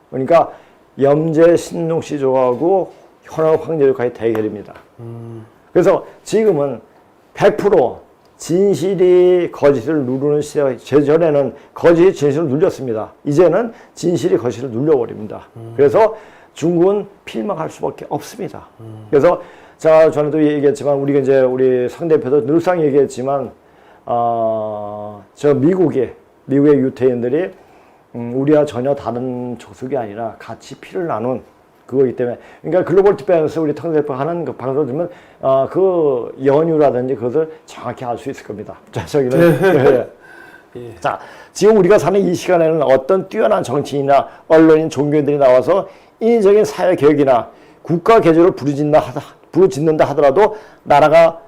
그러니까 염제 신농시조하고 현황 황제조과의 대결입니다. 그래서 지금은 100% 진실이 거짓을 누르는 시대, 제전에는 거짓이 진실을 눌렸습니다. 이제는 진실이 거짓을 눌려버립니다. 그래서 중국은 필망할 수밖에 없습니다. 그래서 전에도 얘기했지만 우리 상 대표도 늘상 얘기했지만 미국의 유태인들이 우리와 전혀 다른 족속이 아니라 같이 피를 나눈 그거기 때문에 그러니까 글로벌 디펜스 우리 탕 대표 하는 그 방송을 들으면 그 연유라든지 그것을 정확히 알 수 있을 겁니다. 지금 우리가 사는 이 시간에는 어떤 뛰어난 정치인이나 언론인, 종교인들이 나와서 인위적인 사회 개혁이나 국가 개조를 부르짖는다 하더라도 나라가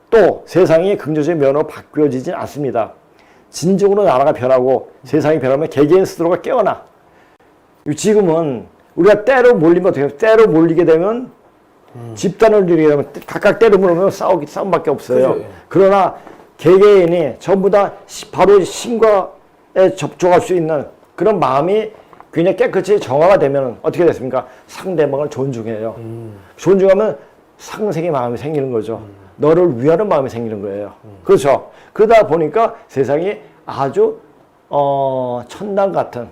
또 세상이 긍정적인 면으로 바뀌어지진 않습니다. 진정으로 나라가 변하고 세상이 변하면 개개인 스스로가 깨어나. 지금은 우리가 때로 몰리면 어떻게 해요? 때로 몰리게 되면 집단을 이루게 되면 각각 때로 몰리면 싸움밖에 없어요. 그래. 그러나 개개인이 전부 다 바로 신과에 접촉할 수 있는 그런 마음이 굉장히 깨끗이 정화가 되면 어떻게 됐습니까? 상대방을 존중해요. 존중하면 상생의 마음이 생기는 거죠. 너를 위하는 마음이 생기는 거예요. 그렇죠. 그러다 보니까 세상이 아주 천당 같은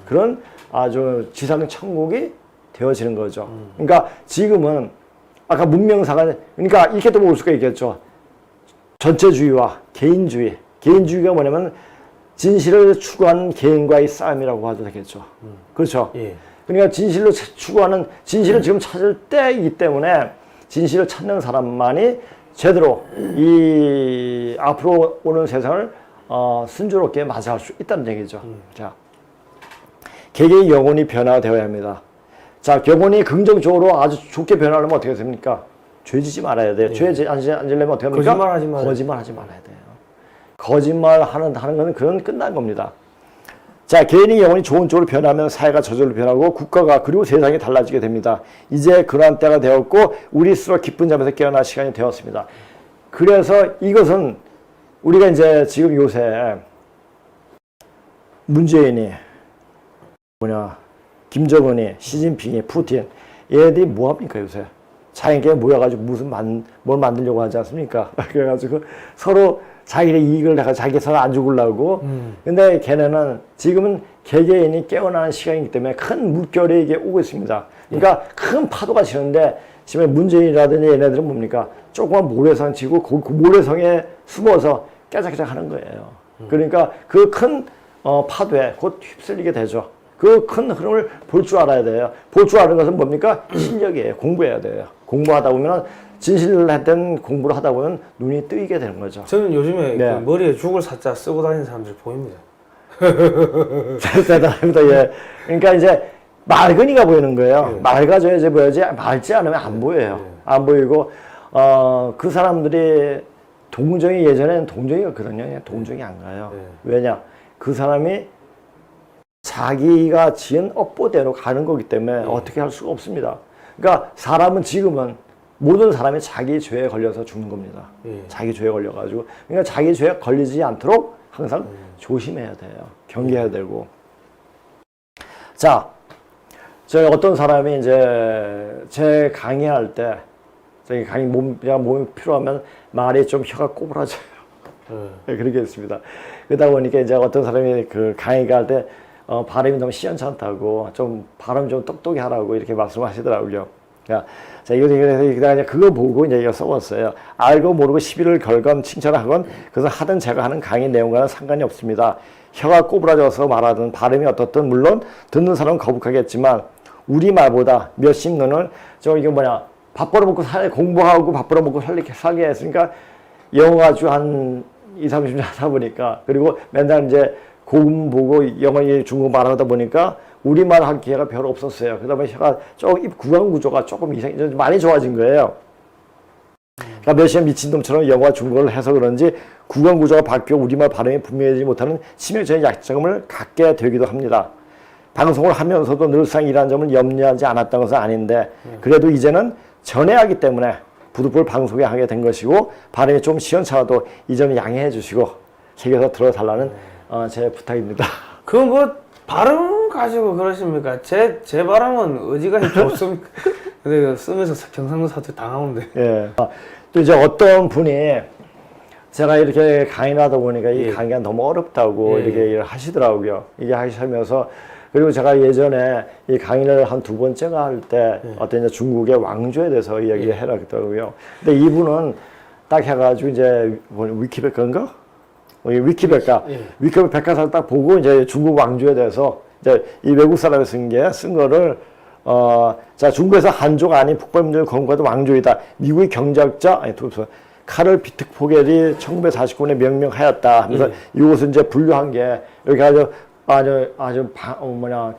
그런 아주 지상 천국이 되어지는 거죠. 그러니까 지금은 아까 문명사가 그러니까 이렇게도 볼 수가 있겠죠. 전체주의와 개인주의. 개인주의가 뭐냐면 진실을 추구하는 개인과의 싸움이라고 해도 되겠죠. 그렇죠. 예. 그러니까 진실로 추구하는 진실을 지금 찾을 때이기 때문에 진실을 찾는 사람만이 제대로 이 앞으로 오는 세상을 순조롭게 맞이할 수 있다는 얘기죠. 자, 개개의 영혼이 변화되어야 합니다. 자, 영혼이 긍정적으로 아주 좋게 변하려면 어떻게 됩니까? 죄지지 말아야 돼요. 죄 안 지려면 어떻게 합니까? 거짓말하지 말아야 돼요. 거짓말하는 것은 그건 끝난 겁니다. 자, 개인의 영혼이 좋은 쪽으로 변하면 사회가 저절로 변하고 국가가 그리고 세상이 달라지게 됩니다. 이제 그러한 때가 되었고 우리 스스로 기쁜 잠에서 깨어날 시간이 되었습니다. 그래서 이것은 우리가 이제 지금 요새 문재인이 김정은이 시진핑이 푸틴 얘네들이 뭐합니까 요새? 자기네 모여가지고 뭘 만들려고 하지 않습니까? 그래가지고 서로 자기의 이익을 내가 자기 서로 안 죽으려고. 근데 걔네는 지금은 개개인이 깨어나는 시간이기 때문에 큰 물결이 이게 오고 있습니다. 그러니까 큰 파도가 치는데 지금 문재인이라든지 얘네들은 뭡니까? 조그만 모래성 치고 그 모래성에 숨어서 깨작깨작 하는 거예요. 그러니까 그 큰 파도에 곧 휩쓸리게 되죠. 그 큰 흐름을 볼 줄 알아야 돼요. 볼 줄 아는 것은 뭡니까? 실력이에요. 공부해야 돼요. 공부하다 보면 진실된 공부를 하다 보면 눈이 뜨이게 되는 거죠. 저는 요즘에 네. 그 머리에 죽을 사자 쓰고 다니는 사람들이 보입니다. 대단합니다. 예. 그러니까 이제 맑으니까 보이는 거예요. 예. 맑아져야지 보여야지 맑지 않으면 안 보여요. 예. 안 보이고 그 사람들이 동정이 예전에는 동정이었거든요. 동정이 안 가요. 예. 왜냐? 그 사람이 자기가 지은 업보대로 가는 거기 때문에 어떻게 할 수가 없습니다. 그러니까 사람은 지금은 모든 사람이 자기 죄에 걸려서 죽는 겁니다. 예. 자기 죄에 걸려가지고. 그러니까 자기 죄에 걸리지 않도록 항상 조심해야 돼요. 경계해야 되고. 자, 저희 어떤 사람이 이제 제 강의할 때, 저희 강의 제가 몸이 필요하면 말이 좀 혀가 꼬부라져요. 네, 그렇게 했습니다. 그러다 보니까 이제 어떤 사람이 그 강의가 할 때, 발음이 너무 시원찮다고, 좀 발음 좀 똑똑히 하라고 이렇게 말씀하시더라고요. 자, 그래서 그거 보고 이제 이거 써봤어요. 알고 모르고 시비를 걸건 칭찬하건 그래서 하든 제가 하는 강의 내용과는 상관이 없습니다. 혀가 꼬부라져서 말하든 발음이 어떻든 물론 듣는 사람은 거북하겠지만 우리말보다 몇십 년을 이게 밥 벌어먹고 공부하고 밥 벌어먹고 살게 했으니까 영어 가지고 한 20-30년 하다 보니까 그리고 맨날 이제 고음 보고 영어, 중국어 말하다 보니까 우리말 할 기회가 별로 없었어요. 그러다 보니 혀가 입 구강 구조가 조금 많이 좋아진 거예요. 그러니까 몇시간 미친놈처럼 영어와 중국어를 해서 그런지 구강 구조가 바뀌어 우리말 발음이 분명하지 못하는 치명적인 약점을 갖게 되기도 합니다. 방송을 하면서도 늘상 이러한 점을 염려하지 않았던 것은 아닌데 그래도 이제는 전해야 하기 때문에 부득불 방송에 하게 된 것이고 발음이 좀 시원찮아도 이 점 양해해 주시고 새겨서 들어달라는 제 부탁입니다. 그건 뭐 발음 가지고 그러십니까? 제 발음은 어지간히 좋습니까? 근데 쓰면서 경상도 사투리 당하는데. 예. 또 이제 어떤 분이 제가 이렇게 강의를 하다 보니까 이 예. 강의가 너무 어렵다고 예. 이렇게 하시더라고요. 이게 하시면서 그리고 제가 예전에 이 강의를 한 2번째가 할 때 어떤 이제 중국의 왕조에 대해서 이야기를 해놨더라고요. 근데 이분은 딱 해가지고 이제 위키백과인가? 위키백과. 위키백과 백과사를 딱 보고 이제 중국 왕조에 대해서 이제 이 외국 사람이 쓴 거를 자, 중국에서 한조가 아닌 북방민족의 건국하던 왕조이다. 미국의 경제학자, 카를 비트포겔이 1949년에 명명하였다 하면서 이것을 이제 분류한 게 여기 아주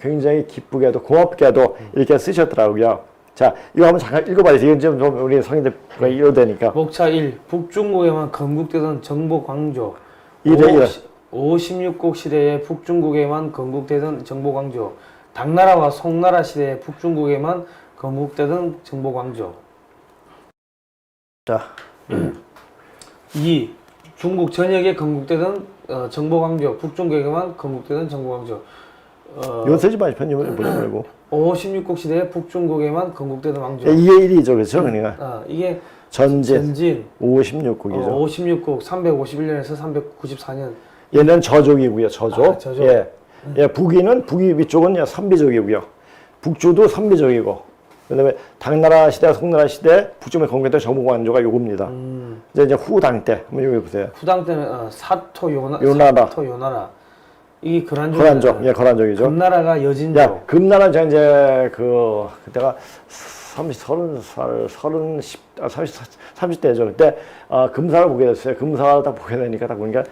굉장히 기쁘게도 고맙게도 이렇게 쓰셨더라고요. 자, 이거 한번 잠깐 읽어봐요. 이건 좀 우리 성인들 이러되니까. 목차 1. 북중국에만 건국되던 정복왕조. 16국 시대에 북중국에만 건국되던 정복왕조. 당나라와 송나라 시대에 북중국에만 건국되던 정복왕조. 자, 2. 중국 전역에 건국되던 정복왕조. 북중국에만 건국되던 정복왕조. 이거 쓰지 마시 편집을 보지 말고. 16국 시대에 북중국에만 건국되던 왕조. 2의 1이죠, 그렇죠? 그러니까. 이게 전진 56국이죠. 56국 351년에서 394년. 얘는 저족이고요, 저족. 저족. 예, 북이 위쪽은 선비족이고요. 북주도 선비족이고. 그다음에 당나라 시대, 송나라 시대, 북쪽에 건국했던 정복왕조가 요겁니다. 이제 후당 때 한번 여기 보세요. 후당 때는 요나라. 사토 요나라. 이게 거란족. 거란족, 예, 거란족이죠. 금나라가 여진족. 야, 금나라 제가 이제 그때가 30대죠. 그때 금사를 보게 됐어요. 금사를 딱 보게 되니까 딱 보니까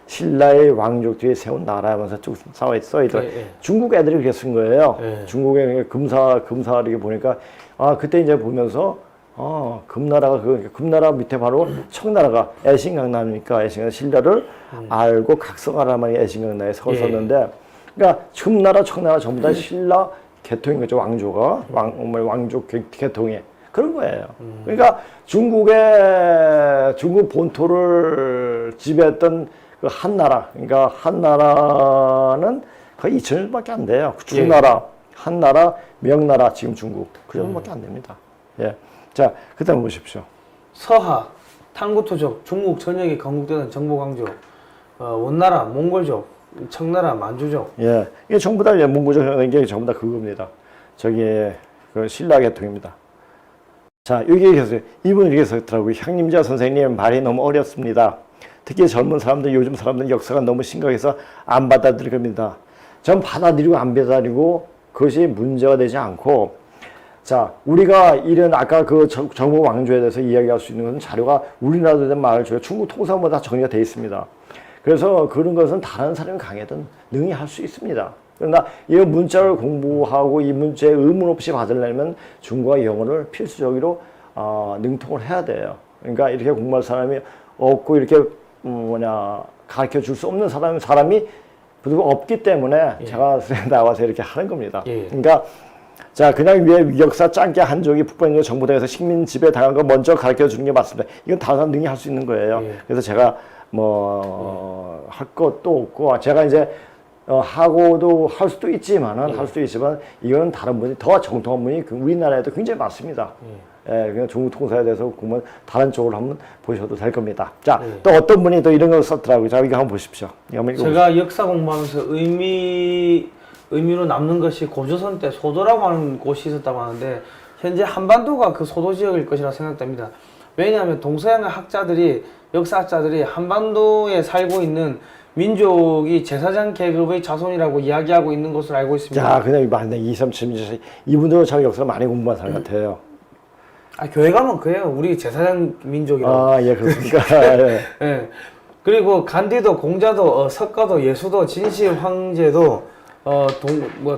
신라의 왕족 뒤에 세운 나라 하면서 쭉 써있더라고요. 중국 애들이 그렇게 쓴 거예요. 중국의 금사 이렇게 보니까 그때 이제 보면서 금나라가 금나라 밑에 바로 청나라가 애신강남이니까 애신강 신라를 알고 각성하라만 애신강남에 서었었는데 그러니까 금나라 청나라 전부 다 신라 계통인 거죠. 왕조가 왕족 계통이 그런 거예요. 그러니까 중국 본토를 지배했던 그 한나라, 그러니까 한나라는 거의 2000년밖에 안 돼요. 중나라, 한나라, 명나라, 지금 중국 그 정도밖에 안 됩니다. 예, 자 그다음 보십시오. 서하, 탕구토족, 중국 전역에 건국되던 정복왕조, 원나라, 몽골족, 청나라, 만주족. 예, 이게 전부 다 몽골족 게 전부 다 그겁니다. 저기 그 신라 계통입니다. 자, 여기 계세요. 이분은 이렇게 썼더라고요. 향림자 선생님 말이 너무 어렵습니다. 특히 젊은 사람들, 요즘 사람들은 역사가 너무 심각해서 안 받아들일 겁니다. 전 받아들이고 안 받아들이고 그것이 문제가 되지 않고, 자, 우리가 이런 아까 그 정부 왕조에 대해서 이야기할 수 있는 것은 자료가 우리나라에 대한 말을 저희가 충북 통상보다 정리가 되어 있습니다. 그래서 그런 것은 다른 사람이 강해든 능히 할 수 있습니다. 그러나 이 문자를 공부하고 이 문자에 의문 없이 받으려면 중국어 영어를 필수적으로 능통을 해야 돼요. 그러니까 이렇게 공부할 사람이 없고 이렇게 가르쳐 줄 수 없는 사람이 없기 때문에 제가 나와서 이렇게 하는 겁니다. 그러니까 자, 그냥 왜 역사 짱게 한족이 북방인조 정부당에서 식민 지배 당한 거 먼저 가르쳐 주는 게 맞습니다. 이건 다른 사람 능히 할 수 있는 거예요. 그래서 제가 할 것도 없고, 제가 이제 하고도 할 수도 있지만은 할 수도 있지만 이거는 다른 분이 더 정통한 분이 우리나라에도 굉장히 많습니다. 그냥 중국 통사에 대해서 보면 다른 쪽으로 한번 보셔도 될 겁니다. 자, 또 어떤 분이 또 이런 걸 썼더라고요. 자, 이거 한번 보십시오. 이거 한번 제가 역사 공부하면서 의미로 남는 것이 고조선 때 소도라고 하는 곳이 있었다고 하는데, 현재 한반도가 그 소도 지역일 것이라 생각됩니다. 왜냐하면 동서양의 역사학자들이 한반도에 살고 있는 민족이 제사장 계급의 자손이라고 이야기하고 있는 것을 알고 있습니다. 자, 그냥 맞네. 237 이분도 참 역사를 많이 공부한 사람 같아요. 교회 가면 그래요. 우리 제사장 민족이라고. 예, 그렇습니까? 예. 예. 그리고 간디도, 공자도, 석가도, 예수도, 진시 황제도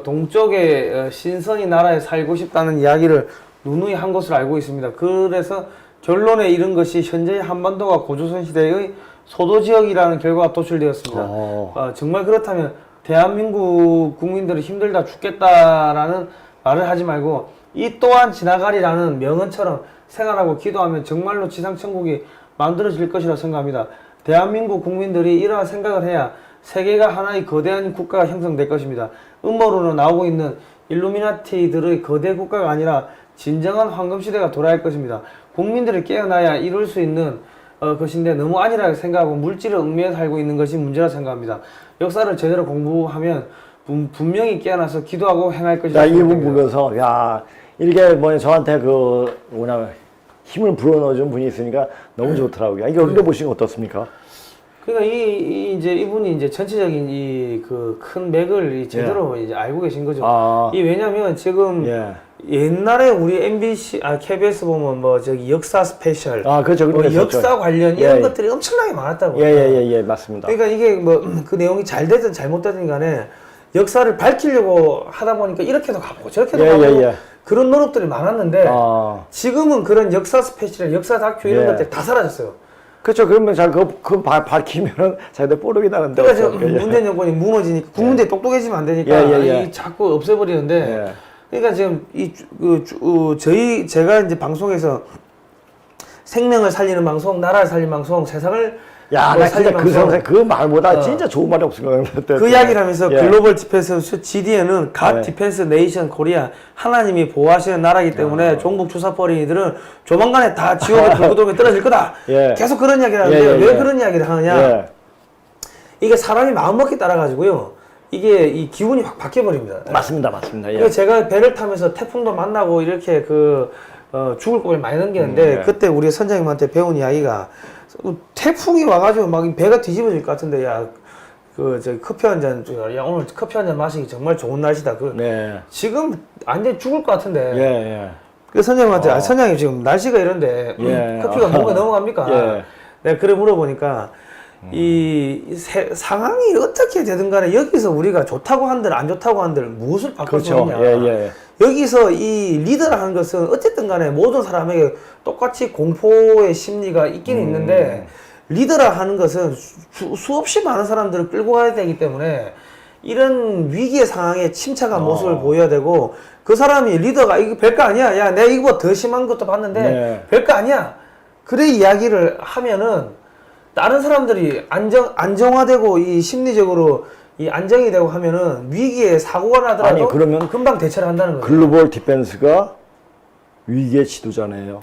동쪽의 신선이 나라에 살고 싶다는 이야기를 누누이 한 것을 알고 있습니다. 그래서 결론에 이른 것이 현재의 한반도가 고조선 시대의 소도 지역이라는 결과가 도출되었습니다. 정말 그렇다면 대한민국 국민들이 힘들다 죽겠다라는 말을 하지 말고 이 또한 지나가리라는 명언처럼 생활하고 기도하면 정말로 지상천국이 만들어질 것이라 생각합니다. 대한민국 국민들이 이러한 생각을 해야 세계가 하나의 거대한 국가가 형성될 것입니다. 음모론으로 나오고 있는 일루미나티들의 거대 국가가 아니라 진정한 황금시대가 돌아올 것입니다. 국민들이 깨어나야 이룰 수 있는 것인데 너무 안일하게 생각하고 물질을 얽매여 살고 있는 것이 문제라 생각합니다. 역사를 제대로 공부하면 분명히 깨어나서 기도하고 행할 것이다. 이 부분 보면서 이렇게 저한테 힘을 불어넣어준 분이 있으니까 너무 좋더라고요. 이게 읽어보시면 어떻습니까? 그러니까 이분이 전체적인 큰 맥을 제대로 이제 알고 계신 거죠. 왜냐면 지금 옛날에 우리 MBC, KBS 보면 역사 스페셜, 그렇죠. 역사 관련 이런 것들이 엄청나게 많았다고. 맞습니다. 그러니까 이게 그 내용이 잘 되든 잘못되든 간에 역사를 밝히려고 하다 보니까 이렇게도 가보고 저렇게도 가보고 그런 노력들이 많았는데 지금은 그런 역사 스페셜, 역사 다큐 이런 것들이 다 사라졌어요. 그렇죠. 그러면 그거 밝히면은 자기들 뽀록이 나는데. 그러니까 지금 문재인 정권이 무너지니까 국민들이 똑똑해지면 안 되니까 자꾸 없애버리는데. 그러니까 지금 제가 이제 방송에서 생명을 살리는 방송, 나라를 살리는 방송, 세상을 나 진짜 그 말보다 진짜 좋은 말이 없을 것 같아. 그 이야기를 하면서 글로벌 디펜스 GDN은 갓 디펜스 네이션 코리아, 하나님이 보호하시는 나라이기 때문에 종북 주사퍼리들은 조만간에 다 지옥의 불구덩이에 떨어질 거다. 계속 그런 이야기를 하는데 왜 그런 이야기를 하느냐? 이게 사람이 마음먹기 따라가지고요. 이게 이 기운이 확 바뀌어버립니다. 맞습니다. 그래서 제가 배를 타면서 태풍도 만나고 이렇게 죽을 고비를 많이 넘기는데 그때 우리 선장님한테 배운 이야기가 태풍이 와가지고 막 배가 뒤집어질 것 같은데 커피 한 잔, 오늘 커피 한 잔 마시기 정말 좋은 날씨다. 지금 완전 죽을 것 같은데. 그 선장님한테 선장님 지금 날씨가 이런데 커피가 목에 넘어갑니까? 내가 그래 물어보니까 상황이 어떻게 되든 간에 여기서 우리가 좋다고 한들 안 좋다고 한들 무엇을 바꿀 수 있냐. 여기서 이 리더라는 것은 어쨌든 간에 모든 사람에게 똑같이 공포의 심리가 있긴 있는데 리더라 하는 것은 수없이 많은 사람들을 끌고 가야 되기 때문에 이런 위기의 상황에 침착한 모습을 보여야 되고 그 사람이 리더가 이거 별거 아니야. 야, 내가 이거 더 심한 것도 봤는데 별거 아니야. 그래 이야기를 하면은 다른 사람들이 안정화되고 이 심리적으로 이 안정이 되고 하면은 위기에 사고가 나더라도 그러면 금방 대처를 한다는 거예요. 글로벌 디펜스가 위기의 지도자네요.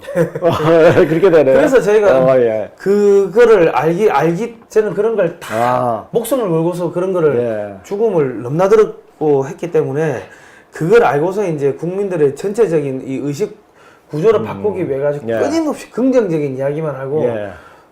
그렇게 되네요. 그래서 저희가 그거를 저는 그런 걸 다 목숨을 걸고서 그런 거를 죽음을 넘나들었고 했기 때문에 그걸 알고서 이제 국민들의 전체적인 이 의식 구조를 바꾸기 위해 가지고 끊임없이 긍정적인 이야기만 하고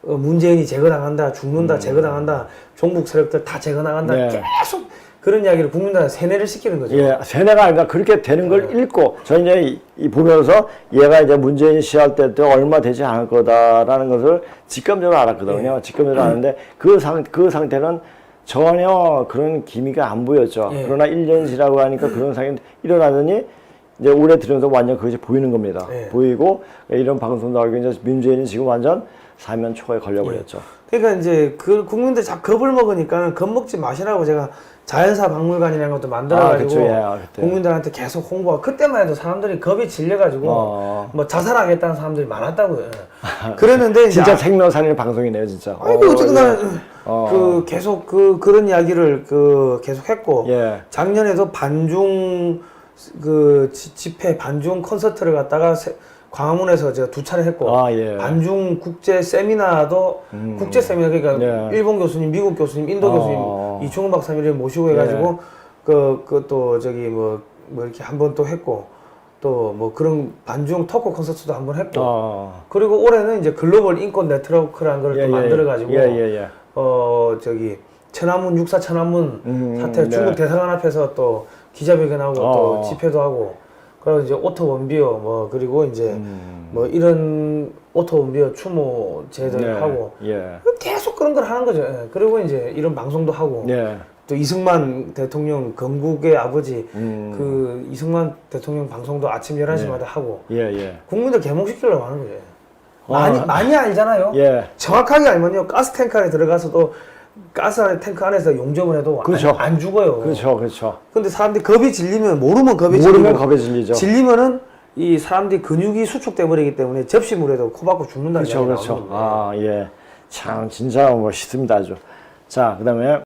문재인이 제거당한다, 죽는다, 제거당한다, 종북 세력들 다 제거당한다, 계속 그런 이야기를 국민들한테 세뇌를 시키는 거죠. 예, 세뇌가 아니라 그렇게 되는 걸 읽고, 저는 이제 이 보면서 얘가 이제 문재인 시할 때 얼마 되지 않을 거다라는 것을 직감적으로 알았거든요. 직감적으로 아는데 그 상태는 전혀 그런 기미가 안 보였죠. 그러나 1년 지나고 하니까 그런 상황이 일어나더니 이제 올해 들으면서 완전 그것이 보이는 겁니다. 보이고 이런 방송도 하고 이제 문재인이 지금 완전 사면 초과에 걸려버렸죠. 그러니까 이제 그 국민들 자꾸 겁을 먹으니까 겁먹지 마시라고 제가 자연사 박물관이라는 것도 만들어가지고 그때. 국민들한테 계속 홍보하고 그때만 해도 사람들이 겁이 질려가지고 뭐 자살하겠다는 사람들이 많았다고요. 그랬는데 진짜 생명살인 방송이네요, 진짜. 아이고 어쨌든 나는 그 계속 그런 이야기를 계속 했고 작년에도 반중 집회 반중 콘서트를 갖다가 광화문에서 제가 2차례 했고 반중 국제 세미나도 국제 세미나 그러니까 일본 교수님, 미국 교수님, 인도 교수님 이충훈 박사님을 모시고 해가지고 또 저기 뭐 이렇게 한번 또 했고 또 뭐 그런 반중 토크 콘서트도 한번 했고 그리고 올해는 이제 글로벌 인권 네트워크라는 걸 또 만들어가지고 저기 천안문 육사 천안문 사태 중국 대사관 앞에서 또 기자회견하고 또 집회도 하고 그리고 이제 오토 원비어 뭐 그리고 이제 뭐 이런 오토 원비어 추모 제도를 하고 계속 그런 걸 하는 거죠. 그리고 이제 이런 방송도 하고 또 이승만 대통령 건국의 아버지 그 이승만 대통령 방송도 아침 11시마다 하고 국민들 개몽시키려고 하는 거죠. 많이 알잖아요. 정확하게 알면요 가스탱크 안에 들어가서도 가스 탱크 안에서 용접을 해도 안 죽어요. 그렇죠. 근데 사람들이 겁이 질리면 모르면 겁이 질리죠. 질리면은 이 사람들이 근육이 수축돼 버리기 때문에 접시물에도 코 박고 죽는다는 그렇죠. 참 진짜 멋있습니다 아주. 자, 그다음에